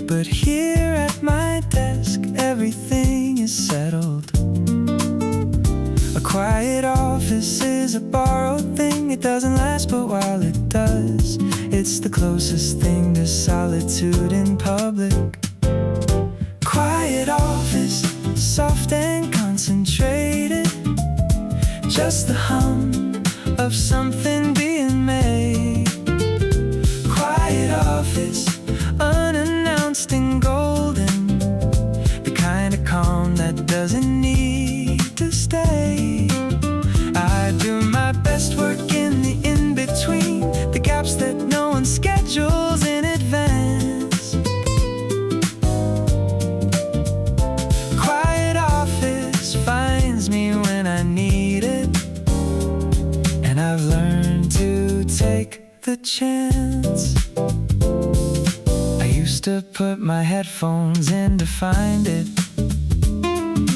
Speaker 2: but here at my desk everything is settled. A quiet office is a borrowed thing. It doesn't last, but while it does, it's the closest thing to solitude in public. Quiet office, soft and concentrated, just the hum of something being made. Quiet office, unannounced and golden, the kind of calm that doesn't need to stay. I do my best work in the in-between, the gaps that no one schedules in advance. Quiet office finds me when I need it, and I've learned to take the chance. I used to put my headphones in to find it,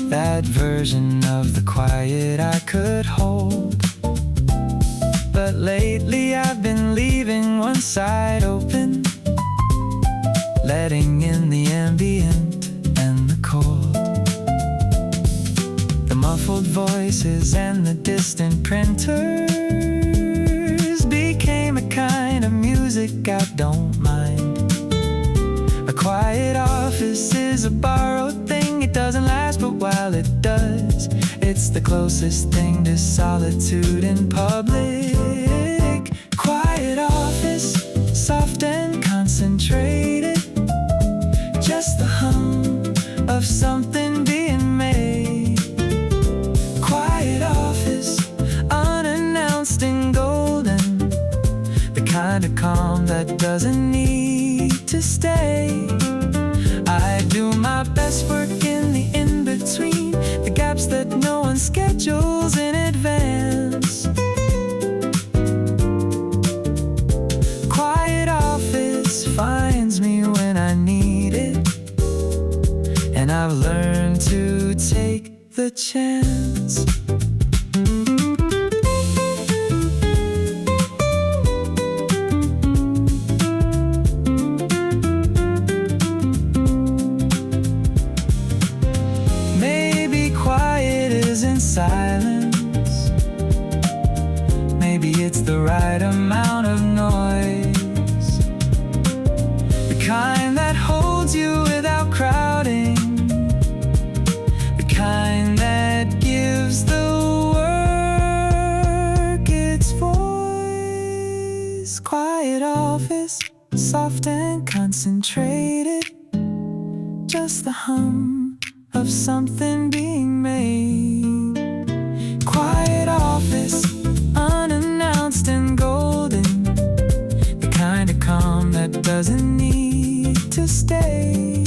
Speaker 2: that version of the quiet I could hold. But lately I've been leaving one side open, letting in the ambient and the cold. The muffled voices and the distant printers became a kind of music I don't mind. A quiet office is a borrowed thing. It doesn't last, but while it does, it's the closest thing to solitude in public. Quiet office, soft and concentrated, just the hum of something being made. Quiet office, unannounced and golden, the kind of calm that doesn't need to stay. I do my best work in the in-between, the gaps that no one schedules in advance. Quiet office finds me when I need it, and I've learned to take the chance. Silence, maybe it's the right amount of noise, the kind that holds you without crowding, the kind that gives the work its voice. Quiet office, soft and concentrated, just the hum of something being made. Quiet office, unannounced and golden, the kind of calm that doesn't need to stay.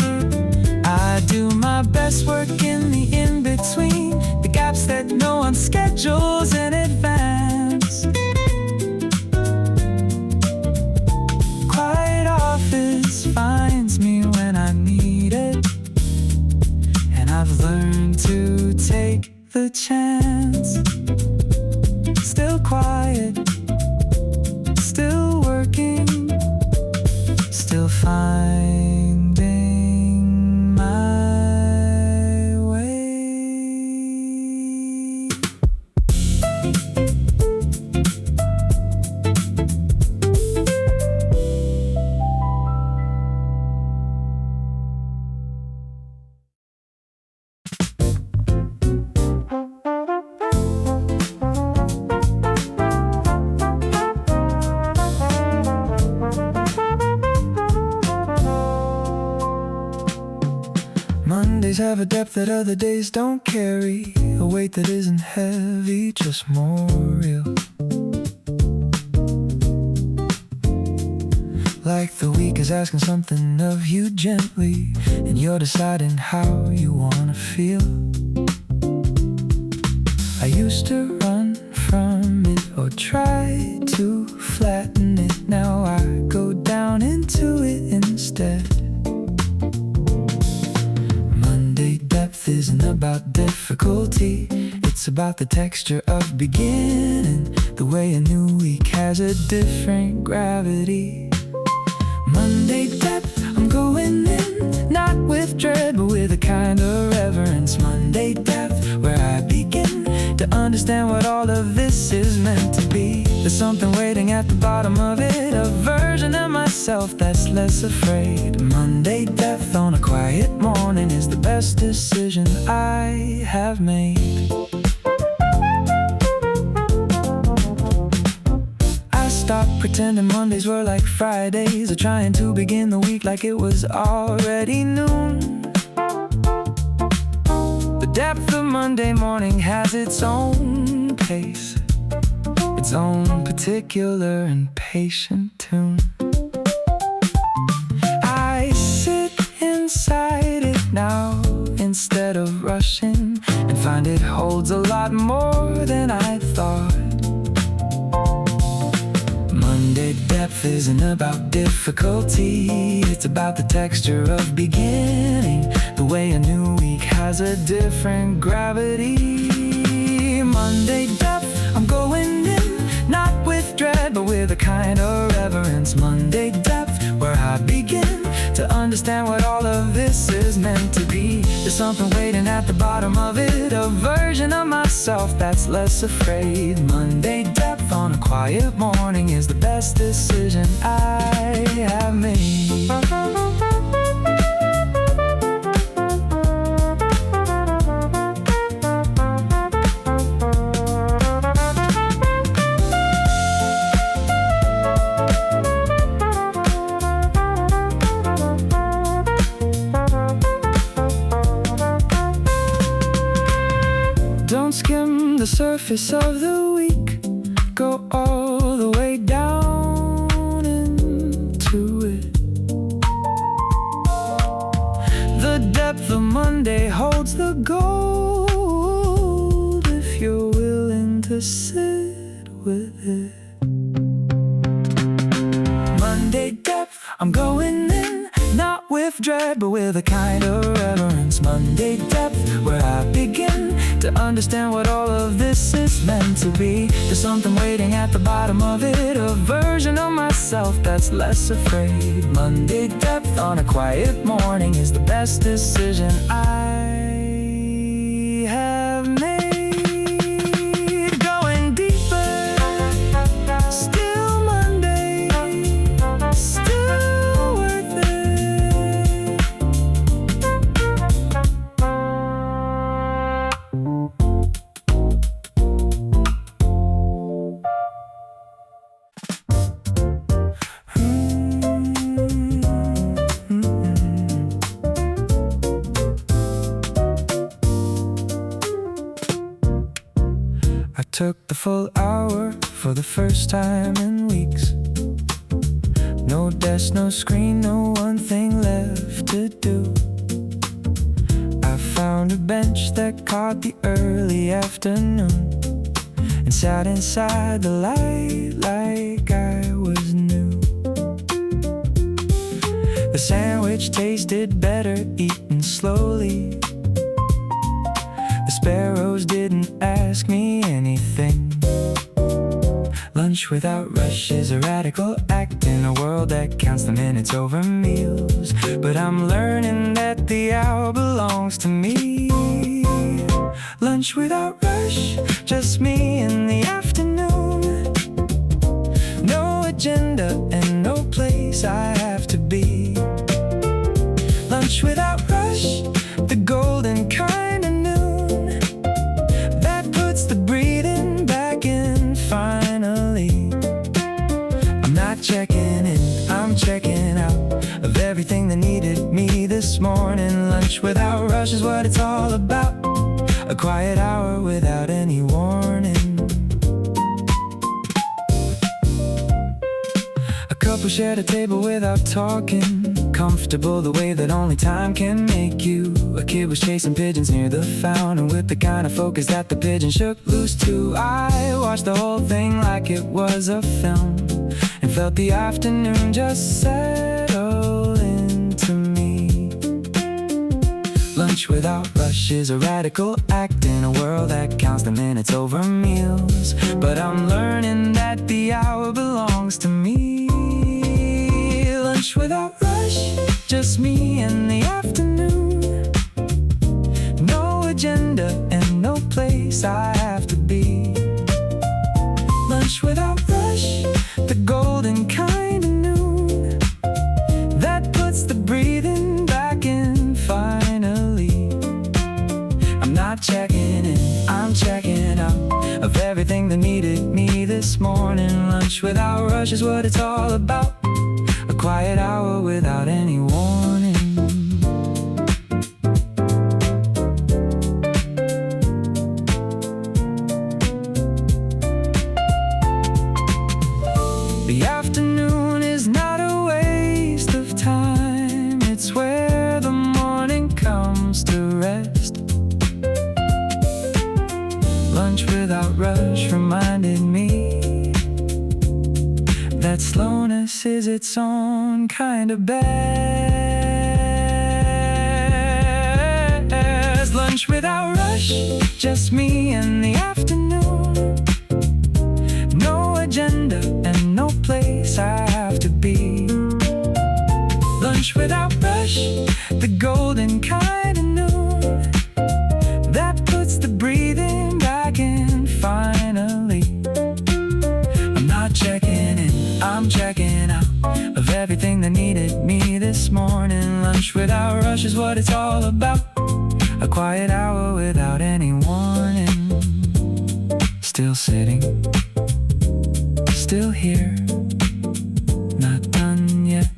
Speaker 2: I do my best work in the in-between, the gaps that no one schedules in advance. Quiet office finds me when I need the chance. Still quiet, still working, still finding my way. Mondays have a depth that other days don't carry, a weight that isn't heavy, just more real. Like the week is asking something of you gently, and you're deciding how you wanna feel. I used to run from it or try to flatten it. Now I go down into it instead. Depth isn't about difficulty, it's about the texture of beginning, the way a new week has a different gravity. Monday depth, I'm going in, not with dread, but with a kind of reverence. Monday depth, where I begin to understand what all of this is meant to be. There's something waiting at the bottom of it, a version of myself that's less afraid. Monday depth on a quiet morning is the best decision I have made. I stopped pretending Mondays were like Fridays, or trying to begin the week like it was already noon. The depth of Monday morning has its own pace, its own particular and patient tune. I sit inside it now instead of rushing, and find it holds a lot more than I thought. Monday depth isn't about difficulty, it's about the texture of beginning, the way a new week has a different gravity. Monday depth, I'm going in, not with dread, but with a kind of reverence. Monday depth, where I begin to understand what all of this is meant to be. There's something waiting at the bottom of it, a version of myself that's less afraid. Monday depth on a quiet morning is the best decision I have made. Don't skim the surface of the week, go all the way down into it. The depth of Monday holds the gold if you're willing to sit with it. Monday depth, I'm going in, not with dread, but with a kind of reverence. Monday depth, where I begin to understand what all of this is meant to be. There's something waiting at the bottom of it, a version of myself that's less afraid. Monday depth on a quiet morning is the best decision I have made. Going deeper, still Monday, still worth it. I took the full hour for the first time in weeks. No desk, no screen, no one thing left to do. I found a bench that caught the early afternoon and sat inside the light like I was new. The sandwich tasted better eaten slowly. The sparrows didn't ask me anything. Lunch without rush is a radical act in a world that counts the minutes over meals. But I'm learning that the hour belongs to me. Lunch without rush, just me in the afternoon. No agenda and no place I have to be. Lunch without rush, the golden kind of noon that puts the breathing back in finally. I'm not checking in, I'm checking out of everything that needed me this morning. Lunch without rush is what it's all about. A quiet hour without any warning. A couple shared a table without talking. Comfortable the way that only time can make you. A kid was chasing pigeons near the fountain with the kind of focus that the pigeon shook loose too. I watched the whole thing like it was a film and felt the afternoon just settle into me. Lunch without rush is a radical act in a world that counts the minutes over meals. But I'm learning that the hour belongs to me. Lunch without rush, just me in the afternoon. No agenda and no place I have to be. Lunch without rush, the golden kind of noon that puts the breathing back in finally. I'm not checking in, I'm checking out of everything that needed me this morning. Lunch without rush is what it's all about. A quiet hour without any warning. The afternoon is not a waste of time. It's where the morning comes to rest. Lunch without rush reminded me that slowness is its own kind of best. Lunch without rush, just me in the afternoon. No agenda and no place I have to be. Lunch without rush, the golden kind of noon that puts the breathing back in finally. I'm not checking in, I'm checking out of everything that needed me this morning. Lunch without rush is what it's all about. A quiet hour without any warning. Still sitting, still here, not done yet.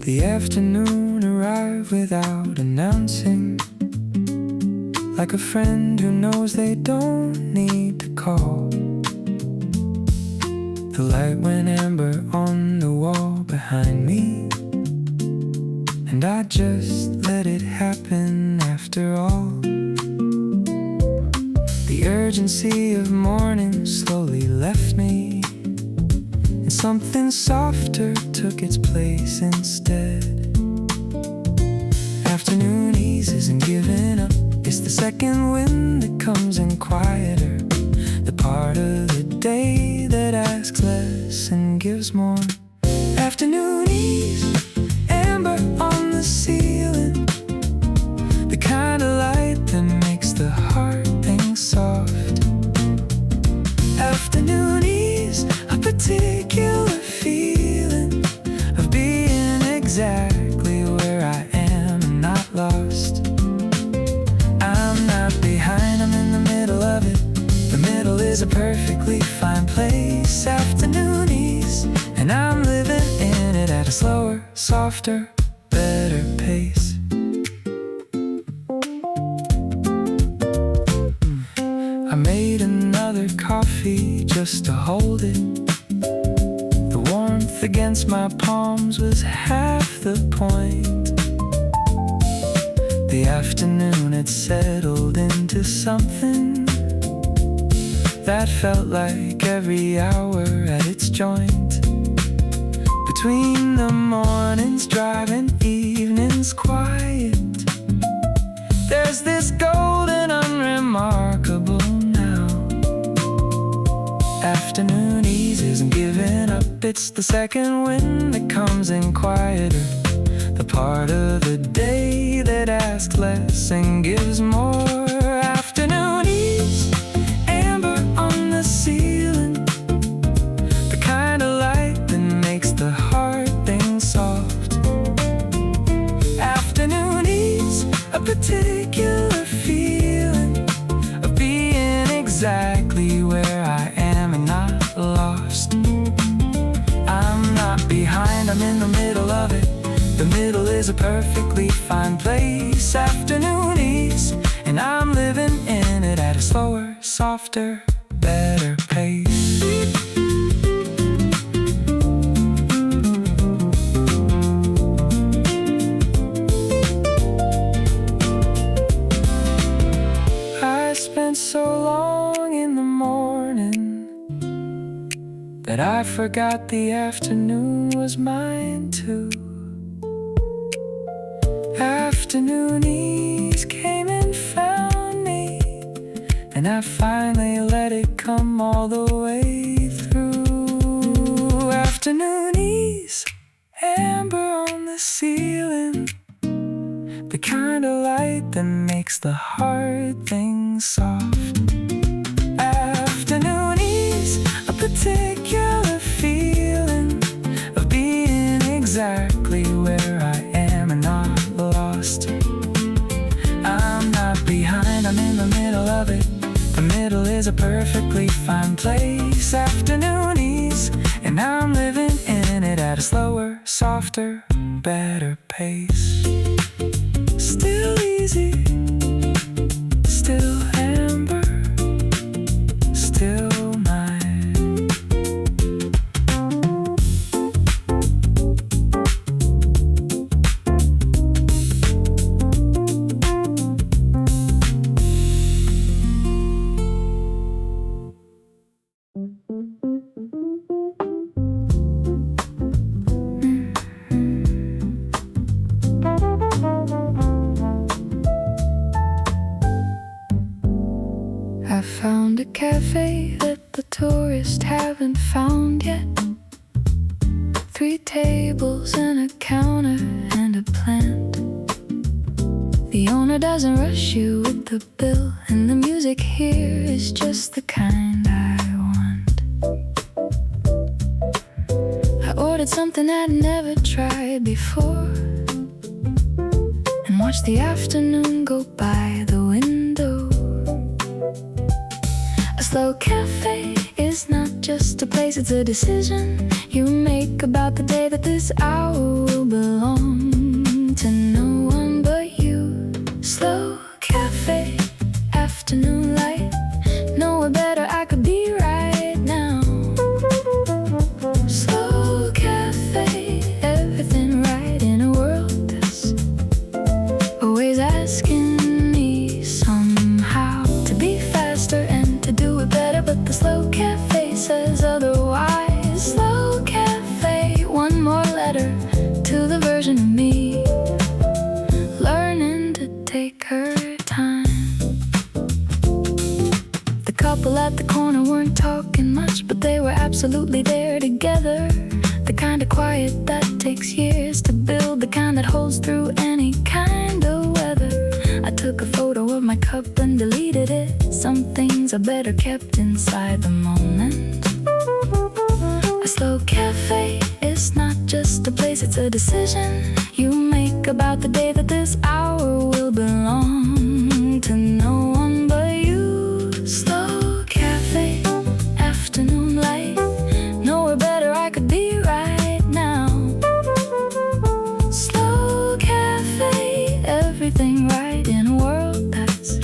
Speaker 2: The afternoon arrived without announcing, like a friend who knows they don't need to call. The light went amber on the wall behind me, and I just let it happen after all. The urgency of morning slowly left me, and something softer took its place instead. Afternoon eases and giving up. It's the second wind that comes in quieter, the part of the day that asks less and gives more. Afternoon ease, amber on the ceiling, the kind of light that makes the heart think soft. Afternoon ease, a particular feeling of being exactly where I am and not lost. I'm not behind, I'm in the middle of it. The middle is a perfectly fine place. Afternoon ease, and I'm living in it at a slower, softer, better pace. I made another coffee just to hold it. The warmth against my palms was half the point. The afternoon had settled into something that felt like every hour at its joint. Between the mornings drive and evenings quiet, there's this golden unremarkable now. Afternoon ease isn't giving up, it's the second wind that comes in quieter, the part of the day that asks less and gives more. Afternoon ease, amber on the ceiling, the kind of light that makes the hard things soft. Afternoon ease, a particular feeling of being exactly where I am and not lost. I'm not behind, I'm in the middle of it. The middle is a perfectly fine place. Afternoon ease, and I'm living in it at a slower, softer, better pace. I spent so long in the morning that I forgot the afternoon was mine too. Afternoon ease came and found me, and I finally let it come all the way through. Afternoon ease, amber on the ceiling, the kind of light that makes the hard things soft. Afternoon ease, a particular feeling of being exactly where I am and not lost. I'm not behind, I'm in the middle of it. The middle is a perfectly fine place. Afternoon ease, and I'm living in it at a slower, softer, better pace. Still easy, still amber, still mine. I found a cafe that the tourists haven't found yet. 3 tables and a counter and a plant. The owner doesn't rush you with the bill, and the music here is just the kind I want. I ordered something I'd never tried before, and watched the afternoon go by the window. A slow cafe is not just a place, it's a decision you make about the day that this hour will belong to no one but you. Slow cafe, afternoon light, nowhere better I could be right now. Slow cafe, everything right in a world that's always asking me somehow to be faster and to do it better, but the slow cafe says otherwise. Slow cafe, one more letter to the version of me, learning to take her time. The couple at the corner weren't talking much, but they were absolutely there together. The kind of quiet that takes years to build, the kind that holds through any kind of weather. I took a photo of my cup and deleted it. Some things are better kept inside the moment. A slow cafe is not just a place, it's a decision you make about the day that this hour will belong to no one but you. Slow cafe, afternoon light, nowhere better I could be right now. Slow cafe, everything right in a world that's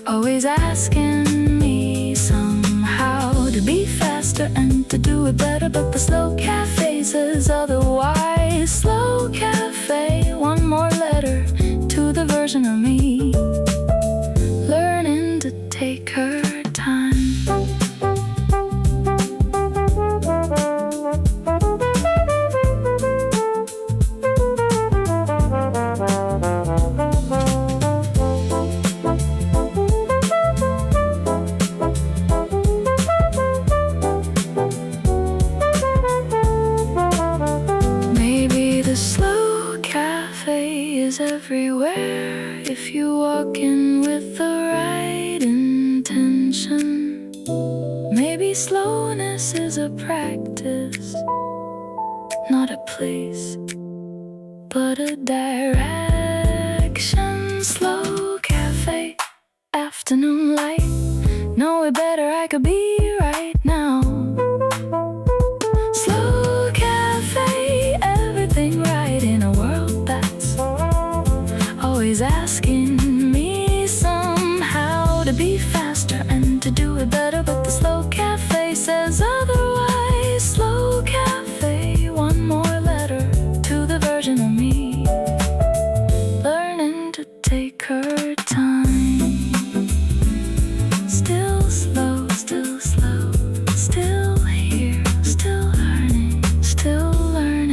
Speaker 2: always asking me somehow to be faster and to do it better, but the slow cafe says otherwise. Slow cafe, one more letter to the version of me,
Speaker 3: everywhere if you walk in with the right intention. Maybe slowness is a practice, not a place, but a direction. Slow cafe, afternoon light. Know it better, I could be right now. Slow cafe, everything right in a world that's always asking me somehow to be faster and to do it better, but the slow cafe says otherwise. Slow cafe, one more letter to the version of me learning to take her time. Still slow, still slow, still here, still learning, still learning.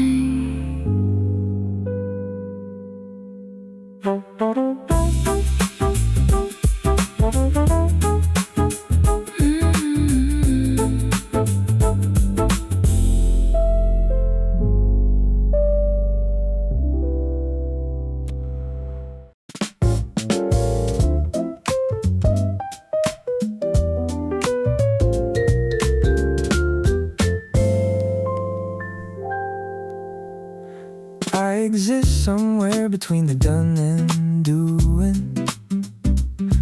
Speaker 2: I exist somewhere between the done and doing,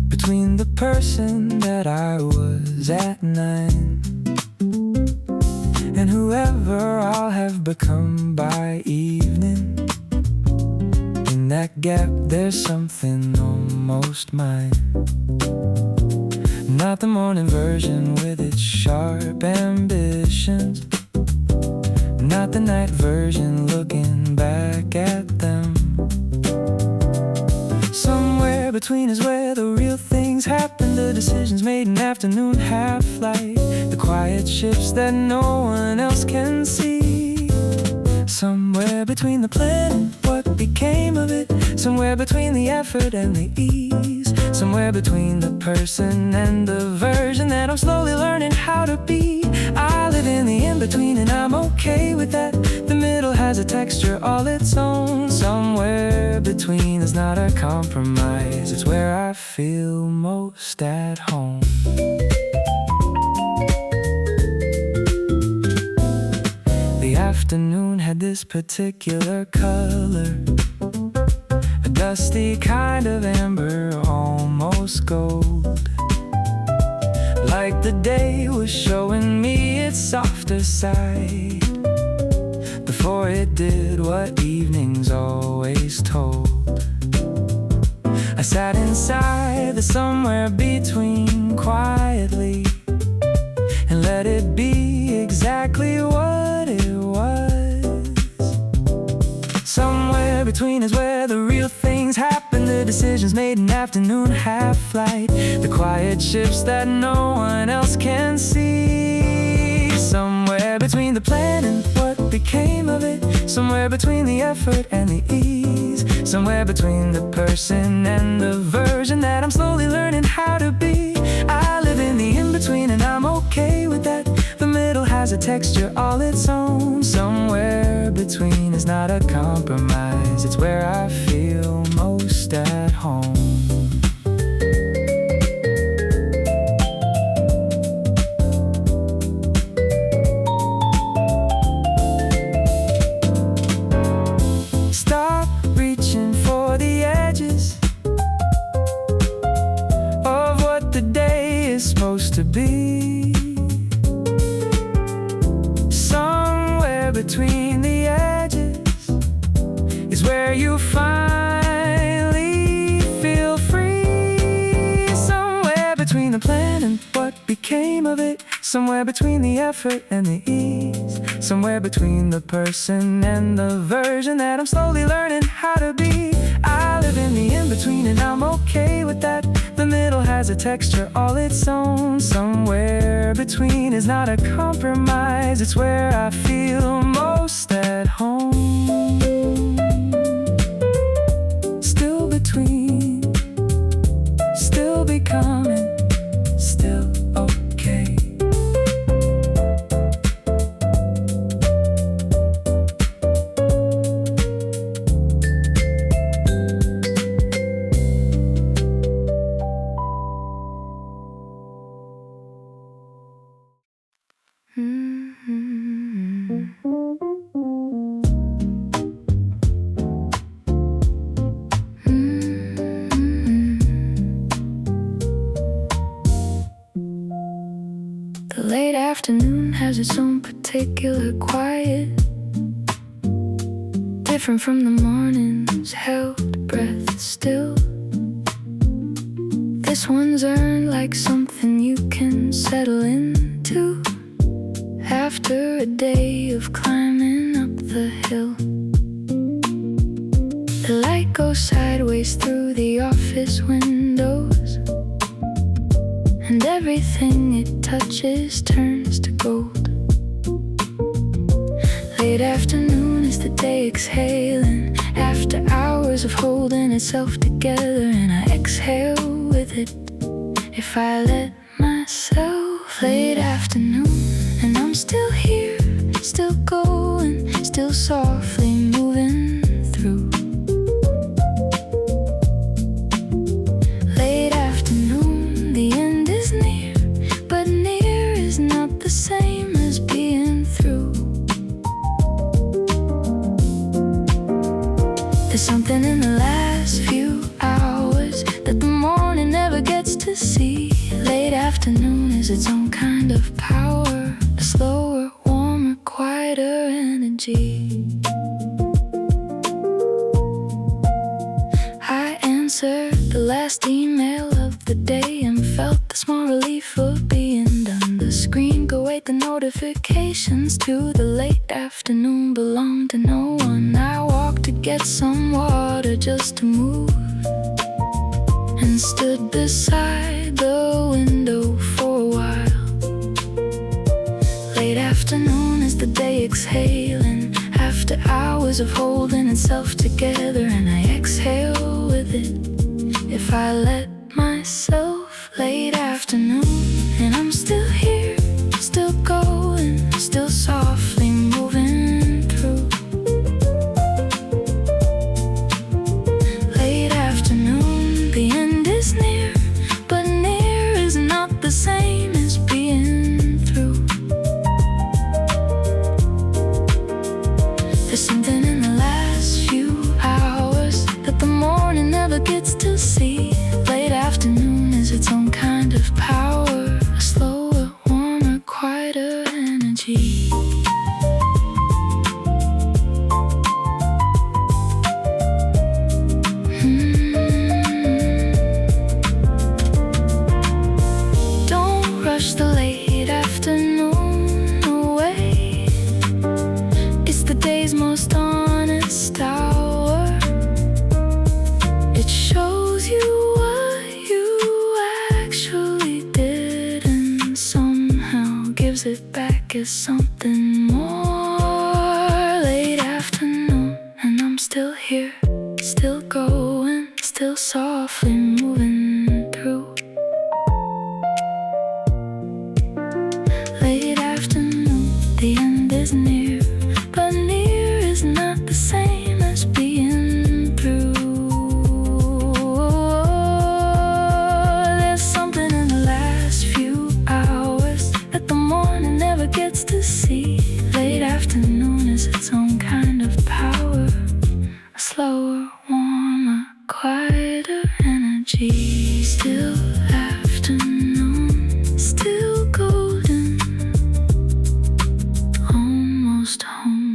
Speaker 2: between the person that I was at 9 and whoever I'll have become by evening. In that gap there's something almost mine. Not the morning version with its sharp ambitions, not the night version looking back at them. Somewhere between is where the real things happen, the decisions made in afternoon half-light, the quiet ships that no one else can see. Somewhere between the plan and what became of it, somewhere between the effort and the ease, somewhere between the person and the version that I'm slowly learning how to be. I live in the in-between and I'm okay with that. The middle has a texture all its own. Somewhere between is not a compromise, it's where I feel most at home. The afternoon had this particular color, a dusty kind of amber, almost gold. Like the day was showing me its softer side before it did what evenings always told. I sat inside the somewhere between quietly and let it be exactly what it was. Somewhere between is where the real things happen, the decisions made in afternoon half-light, the quiet ships that no one else can see. Somewhere between the plan and what became of it, somewhere between the effort and the ease, somewhere between the person and the version that I'm slowly learning how to be. I live in the in-between and I'm okay with that. The middle has a texture all its own. Somewhere between is not a compromise, it's where I feel most at home. Stop reaching for the edges of what the day is supposed to be. Somewhere between the edges is where you finally feel free. Somewhere between the plan and what became of it, somewhere between the effort and the ease, somewhere between the person and the version that I'm slowly learning how to be. I live in the in-between and I'm okay with that. The middle has a texture all its own. Somewhere between is not a compromise, it's where I feel most at home. Still between, still becoming, still okay.
Speaker 3: afternoon has its own particular quiet, different from the morning's held breath still. This one's earned like something you can settle into after a day of climbing up the hill. The light goes sideways through the office windows, and everything it touches turns to gold. Late afternoon is the day exhaling after hours of holding itself together, and I exhale with it if I let myself. Late afternoon, and I'm still here, still going, still softly moving through. Late afternoon, the end is near, but near is not the same as being through. There's something in the last few hours that the morning never gets to see. Late afternoon is its own kind of power, a slower, warmer, quieter energy. I answered the last email of the day and felt the small relief of being done. The screen could wait, the notifications to the late afternoon belong to no one. I walked to get some water just to move, and stood beside the window for a while. Late afternoon is the day exhaling after hours of holding itself together, and I exhale with it if I let myself. Late afternoon, and I'm still here, still going, still softly moving through. Late afternoon, the end is near, but near is not the same as being through. There's something in the last few hours that the morning never gets to see. Late afternoon is its own kind of power, a slower, warmer, quieter energy. Don't rush the late afternoon away. It's the day's most honest hour. It shows you what you actually did, and somehow gives it back as something more. Late afternoon, and I'm still here, still going, still softly moving through. Late afternoon, the end is near, but near is not the same as being through. There's something in the last few hours that the morning never gets to see. Late afternoon is its own kind of power, a slower, warmer, quieter energy. Still afternoon, still golden, almost home.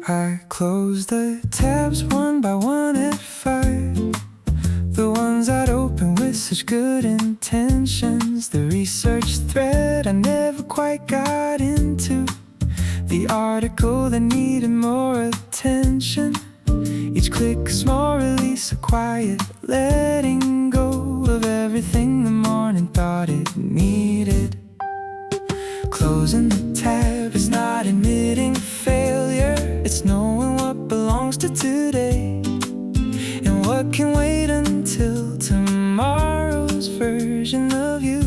Speaker 2: I close the tabs one by one at 5, the ones I'd open with such good intentions. The research thread I never quite got into, the article that needed more attention. Each click a small release, a quiet letting go of everything the morning thought it needed. Closing the tab is not admitting failure, it's knowing what belongs to today and what can wait until tomorrow's version of you.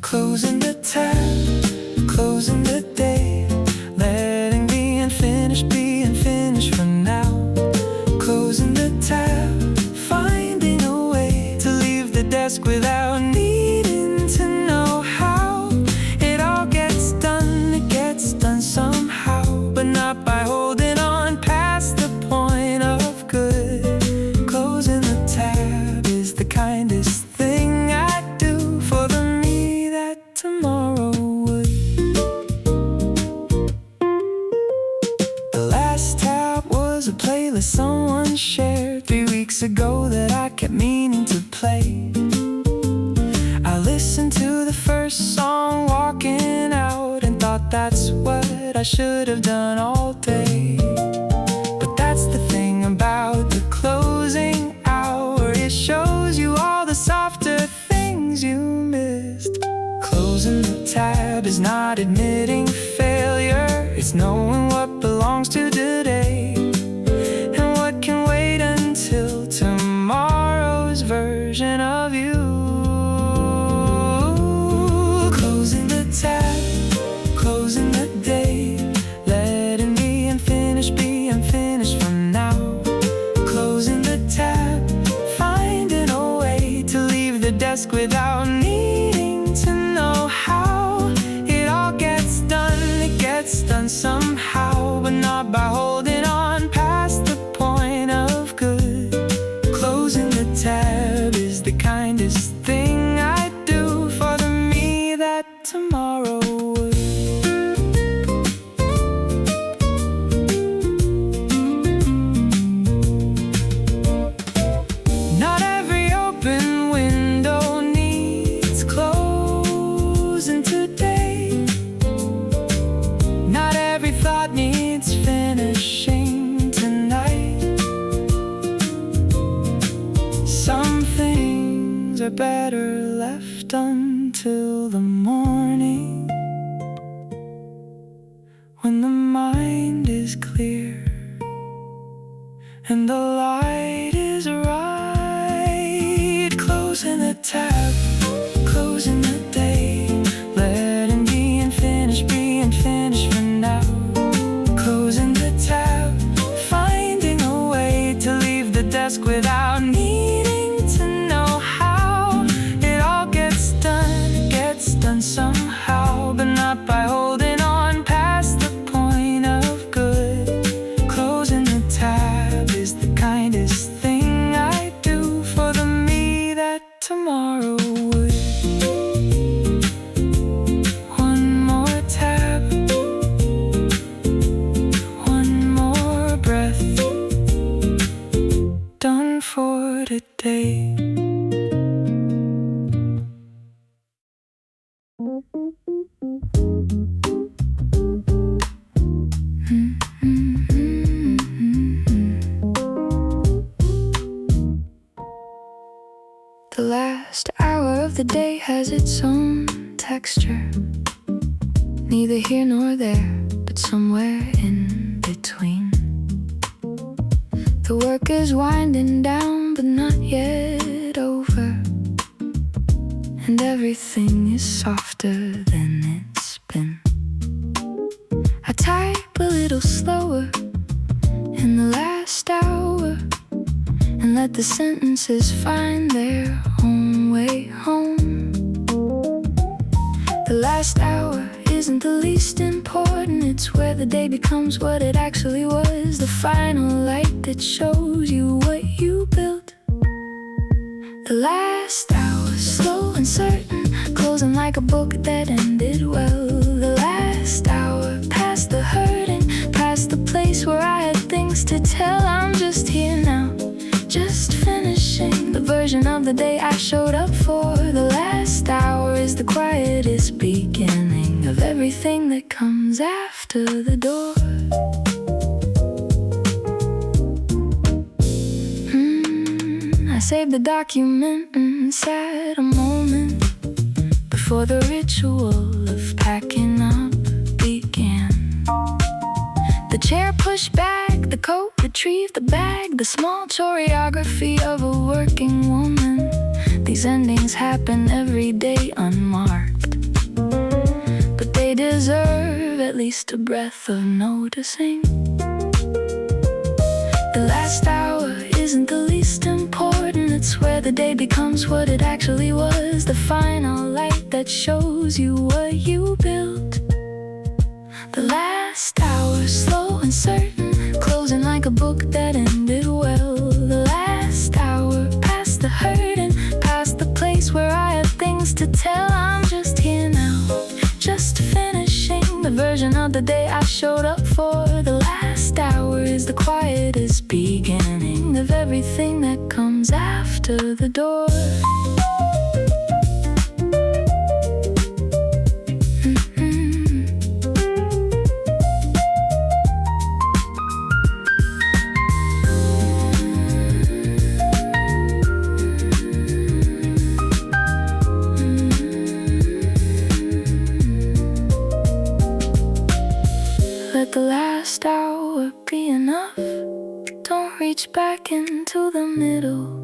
Speaker 2: Closing the tab, closing the day, letting the unfinished be unfinished for now. Closing the tab, finding a way to leave the desk without needing to know was a playlist someone shared 3 weeks ago that I kept meaning to play. I listened to the first song walking out and thought that's what I should have done all day. But that's the thing about the closing hour, it shows you all the softer things you missed. Closing the tab is not admitting failure, it's knowing what belongs to today and what can wait until tomorrow's version of you. Closing the tab, closing the day, letting be unfinished from now. Closing the tab, finding a way to leave the desk without needing to know how. It all gets done, it gets done somehow, but not by holding on past the point of good. Closing the tab is the kindest thing I do for the me that tomorrow would. Not every open window needs closing today. Not every thought needs finishing tonight. Some things are better left until the morning, when the mind is clear and the light is right. Closing the tab, closing the day, letting be unfinished for now. Closing the tab, finding a way to leave the desk without needing to know how. It all gets done somehow, but not by holding on past the point of good. Closing the tab is the kindest thing I do for the me that tomorrow would. One more tab, one more breath, done for today. The last hour of the day has its own texture, neither here nor there, but somewhere in between. The work is winding down, but not yet over, and everything is softer than it's been. I type a little slower in the last hour and let the sentences find their own way home. The last hour isn't the least important, it's where the day becomes what it actually was. The final light that shows you what you built. The last hour, slow and certain, closing like a book that ended well. The last hour, past the hurting, past the place where I had things to tell. I'm just here now, just finishing the version of the day I showed up for. The last hour is the quietest beginning of everything that comes after the door. I saved the document and sat a moment before the ritual of packing up began. The chair pushed back, the coat retrieved the bag, the small choreography of a working woman. These endings happen every day unmarked, but they deserve at least a breath of noticing. The last hour isn't the least important, it's where the day becomes what it actually was. The final light that shows you what you built. The last hour, slow and certain, closing like a book that ended well. The last hour, past the hurting, past the place where I had things to tell. I'm just here now, just finishing the version of the day I showed up for. The last hour is the
Speaker 3: quietest beginning of everything that comes after the door. Let the last hour be enough. Don't reach back into the middle.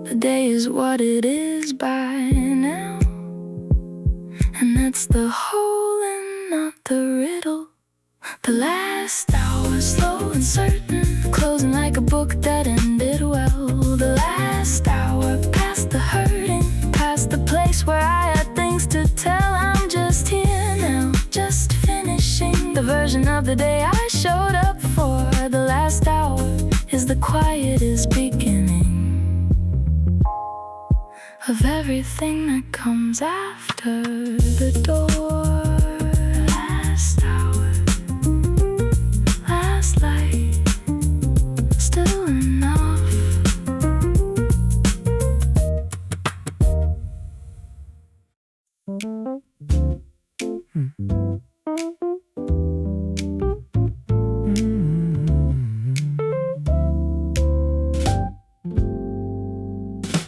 Speaker 3: The day is what it is by now, and that's the whole and not the riddle. The last hour, slow and certain, closing like a book that ended well. The last hour, past the hurting, past the place where I had things to tell. I'm just here now, just finishing the version of the day I showed up for. The last hour is the quietest beginning of everything that comes after the door. Last hour, last light, still enough.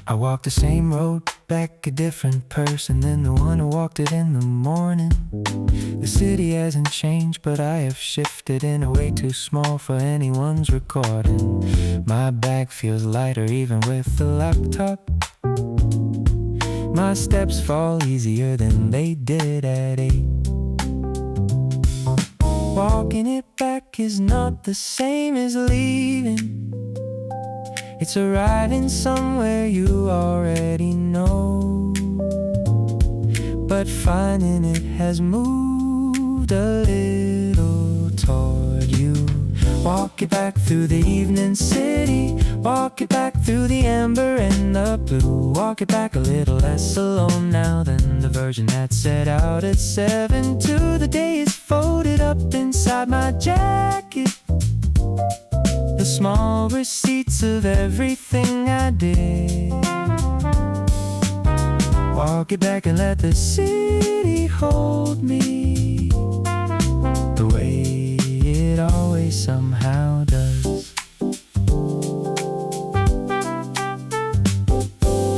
Speaker 2: I walk the same road, back a different person than the one who walked it in the morning. The city hasn't changed, but I have shifted in a way too small for anyone's recording. My bag feels lighter even with the laptop. My steps fall easier than they did at 8. Walking it back is not the same as leaving. It's arriving somewhere you already know, but finding it has moved a little toward you. Walk it back through the evening city, walk it back through the amber and the blue. Walk it back a little less alone now than the version that set out at 7. To the day is folded up inside my jacket, the small receipts of everything I did. Walk it back and let the city hold me the way it always somehow does.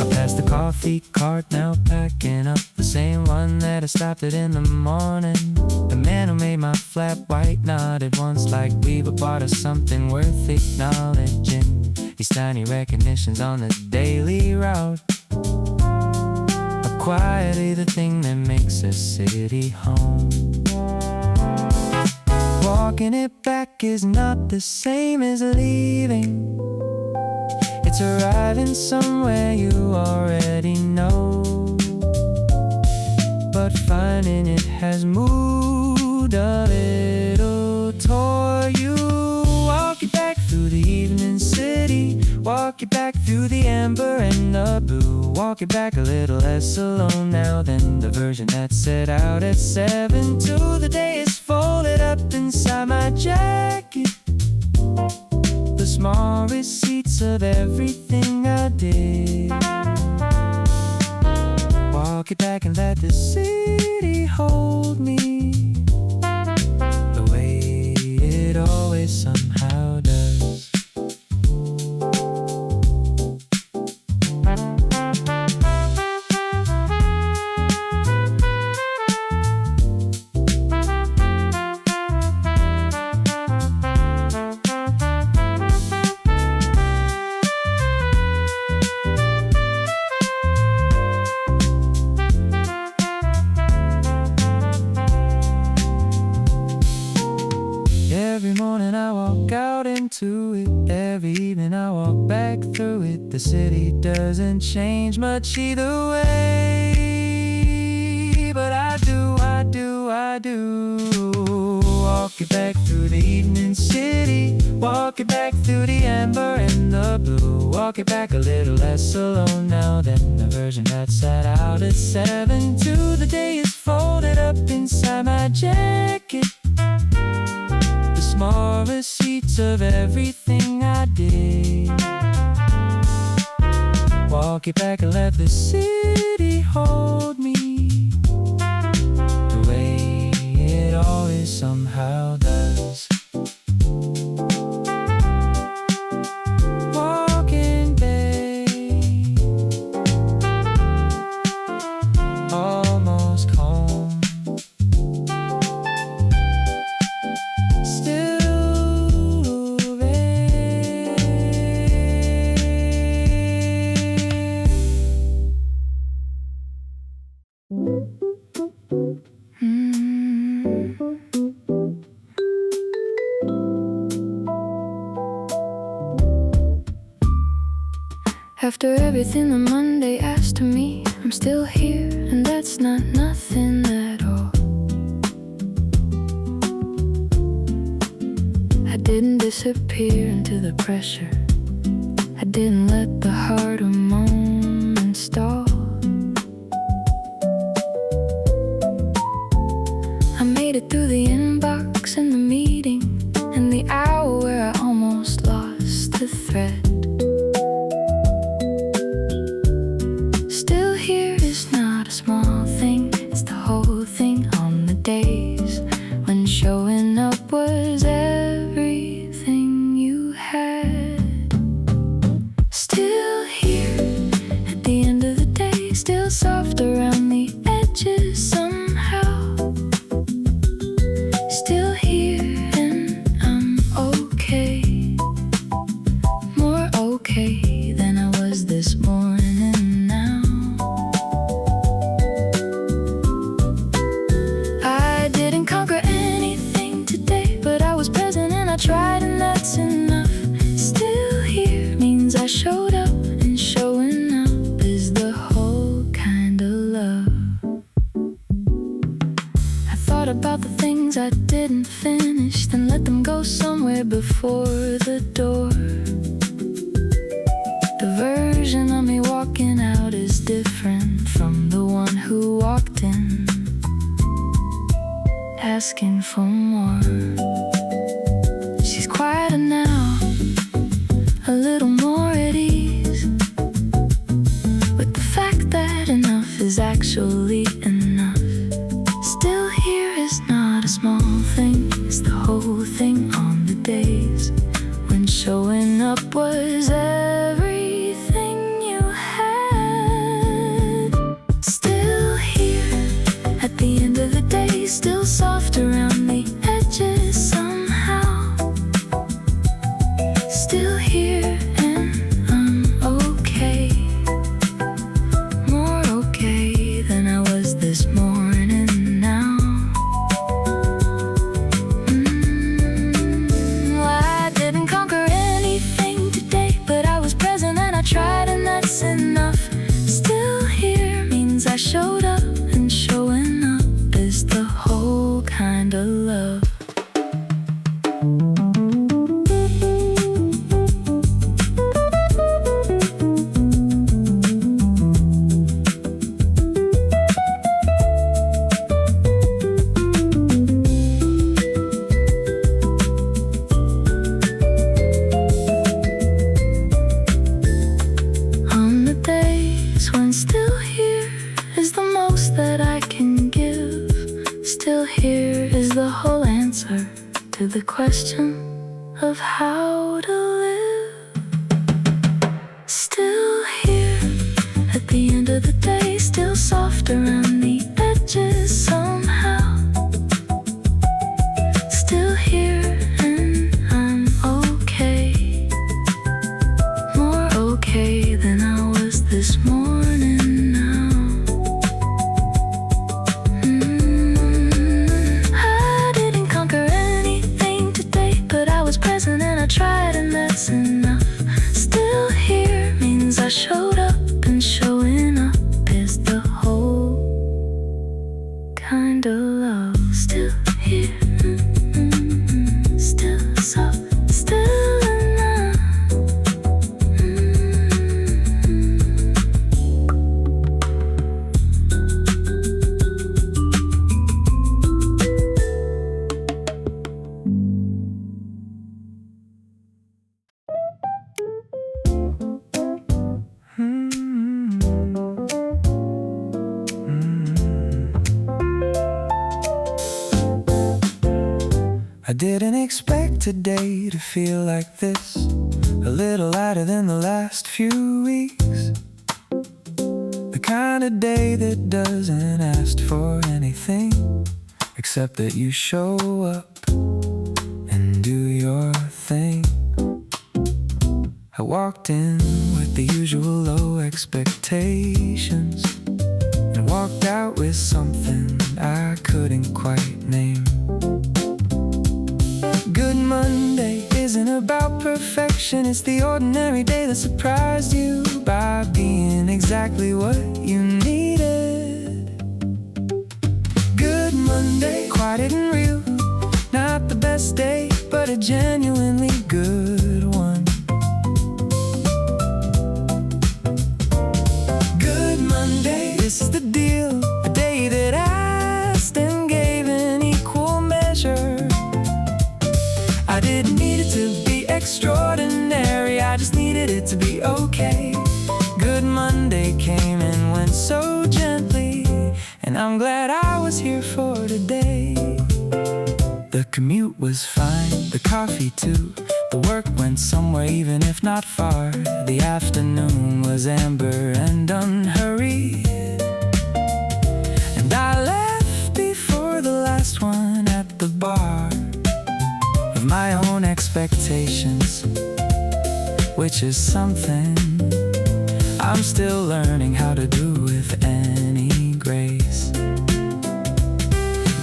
Speaker 2: I passed the coffee cart, now packing up the same one that I stopped at in the morning. The man who made my flat white nodded once like we were part of something worth acknowledging. These tiny recognitions on the daily route are quietly the thing that makes a city home. Walking it back is not the same as leaving. It's arriving somewhere you already know, but finding it has moved a little toward you. Walk it back through the evening city, walk it back through the amber and the blue. Walk it back a little less alone now than the version that set out at 7. To the day is folded up inside my jacket, the small receipts of everything I did. Walk it back and let the city hold me the way it always somehow does. Every morning I walk out into it, every evening I walk back through it. The city doesn't change much either way, but I do. Walk it back through the evening city, walk it back through the amber and the blue. Walk it back a little less alone now than the version that sat out at 7. To the day is folded up inside my jacket, small receipts of everything I did. Walk it back and let the city hold me the way it always somehow does. Walking Bay, almost home. Still there.
Speaker 3: After everything that Monday asked of me, I'm still here, and that's not nothing at all. I didn't disappear into the pressure. I didn't let the heart of moment stall. I made it through the inbox and the meeting, and the hour where I almost lost the thread. Still here is not a small thing, it's the whole thing on the days when showing up was everything you had. Still here at the end of the day, still soft around the edges somehow. Still here and I'm okay, more okay than I was this morning now. I didn't conquer anything today, but I was present and I tried, and that's enough. Still here means I showed up, and showing up is the whole kind of love. I thought about the things I didn't finish, then let them go somewhere before the door. The version of me walking out is different from the one who walked in, asking for more. She's quieter now, a little more at ease, with the fact that enough is actually enough. Still here is not a small thing, it's the whole thing on the days when showing up was everything you had. Still here at the end of the day, still soft around the edges somehow. Still here and I'm okay, more okay than I was this morning now. I didn't conquer anything today, but I was present and I tried, and that's enough. Still here means I showed up, and showing up is the whole kind of love. On the days when still here is the most that I can give, still here is the whole answer to the question of how to live. Still here at the end of the day, still soft around the edges somehow. Still here and I'm okay, more okay than I was this morning now. I didn't conquer anything today, but I was present and I tried, and that's enough. Still here means I showed up, and showing up is the whole kind of love. Still here, still soft, still enough.
Speaker 2: didn't expect today to feel like this, a little lighter than the last few weeks. The kind of day that doesn't ask for anything except that you show up and do your thing. I walked in with the usual low expectations and walked out with something I couldn't quite name. Good Monday isn't about perfection, it's the ordinary day that surprised you by being exactly what you needed. Good Monday, quiet and real, not the best day, but a genuinely good one. Good Monday, this is the deal, a day that asked and gave in equal measure. I didn't need it to be extraordinary, I just needed it to be okay. Good Monday came and went so gently, and I'm glad I was here for today. The commute was fine, the coffee too. The work went somewhere even if not far. The afternoon was amber and unhurried, and I left before the last one at the bar. Of my own expectations, which is something I'm still learning how to do with any grace.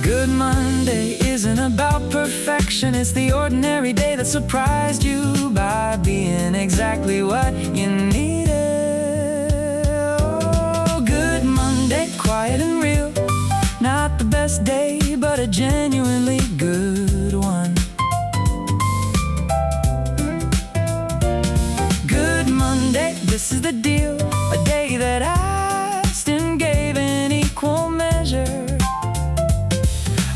Speaker 2: Good Monday isn't about perfection, it's the ordinary day that surprised you by being exactly what you needed. Oh, good Monday, quiet and real, not the best day, but a genuinely good one. Good Monday, this is the deal, a day that asked and gave in equal measure.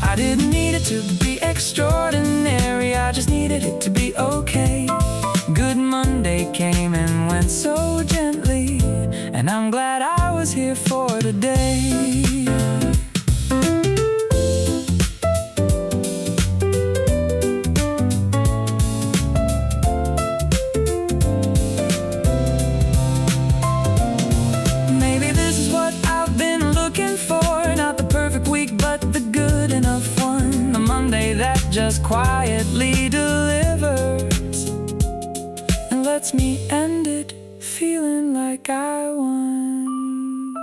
Speaker 2: I didn't need it to be extraordinary, I just needed it to be okay. Good Monday came and went so gently, and I'm glad I was here for today. Maybe this is what I've been looking for, not the perfect week, but the good enough one. A Monday that just quietly delivers and lets me end it feeling like I won.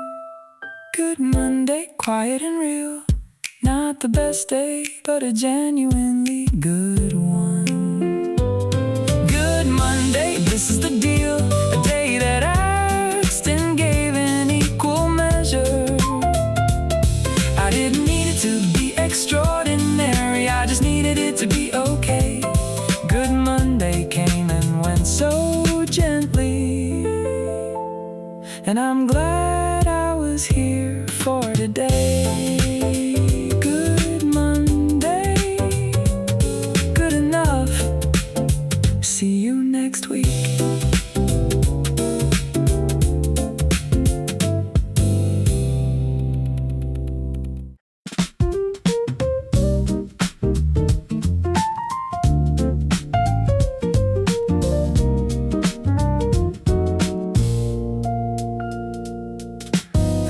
Speaker 2: Good Monday, quiet and real, not the best day, but a genuinely good one. Good Monday, this is the deal, a day that asked and gave in equal measure. I didn't need it to be extraordinary, I just needed it to be okay. Good Monday came and went so gently, and I'm glad I was here for today. Good Monday, good enough. See you next week.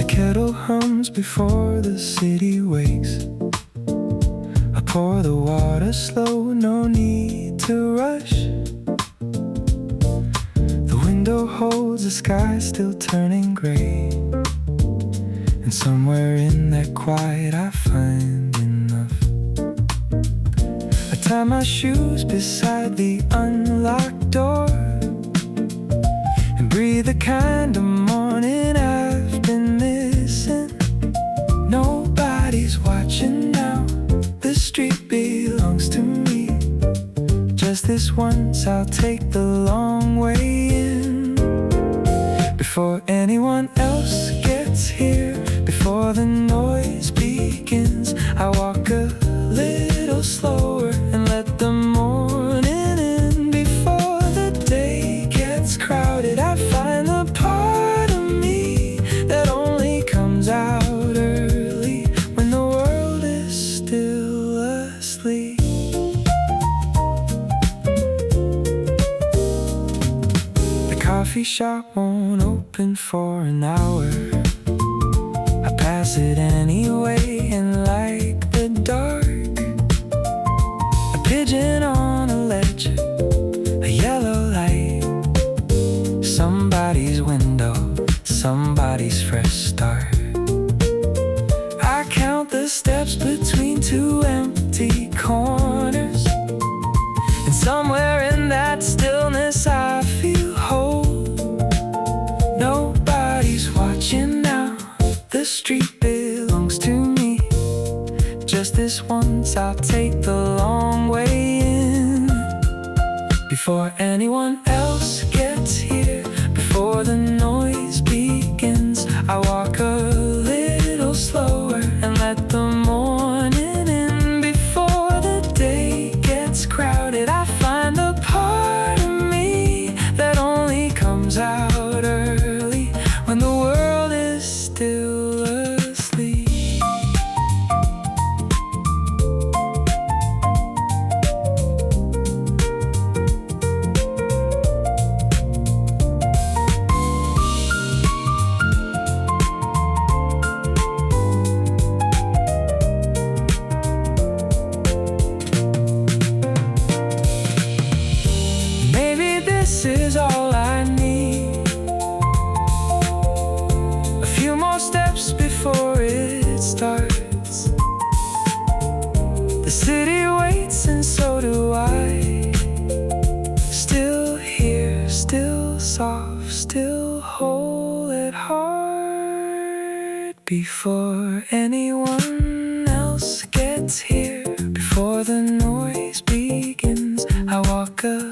Speaker 2: Kettle hums before the city wakes. I pour the water slow, no need to rush. The window holds the sky still turning gray, and somewhere in that quiet I find enough. I tie my shoes beside the unlocked door and breathe the kind of morning I've been missing. Nobody's watching now, the street belongs to me. Just this once, I'll take the long way in before anyone else gets here. Before the noise begins, I walk a little slower and let the morning in. Before the day gets crowded, I find the part of me that only comes out early when the world is still asleep. coffee shop won't open for an hour. I pass it anyway and like the dark. A pigeon on a ledge, a yellow light. Somebody's window, somebody's fresh start. I count the steps between two empty corners, and somewhere in that stillness I feel whole. Nobody's watching now, the street belongs to me. Just this once I'll take the long way in, before anyone else gets here, before the noise begins. I walk a little slower and let the morning in. Before the day gets crowded, I find the part of me that only comes out early, when the world is still asleep. Maybe this is all I need, a few more steps before it starts. The city waits and so do I. Still here, still soft, still whole at heart. Before anyone else gets here, before the noise begins, I walk a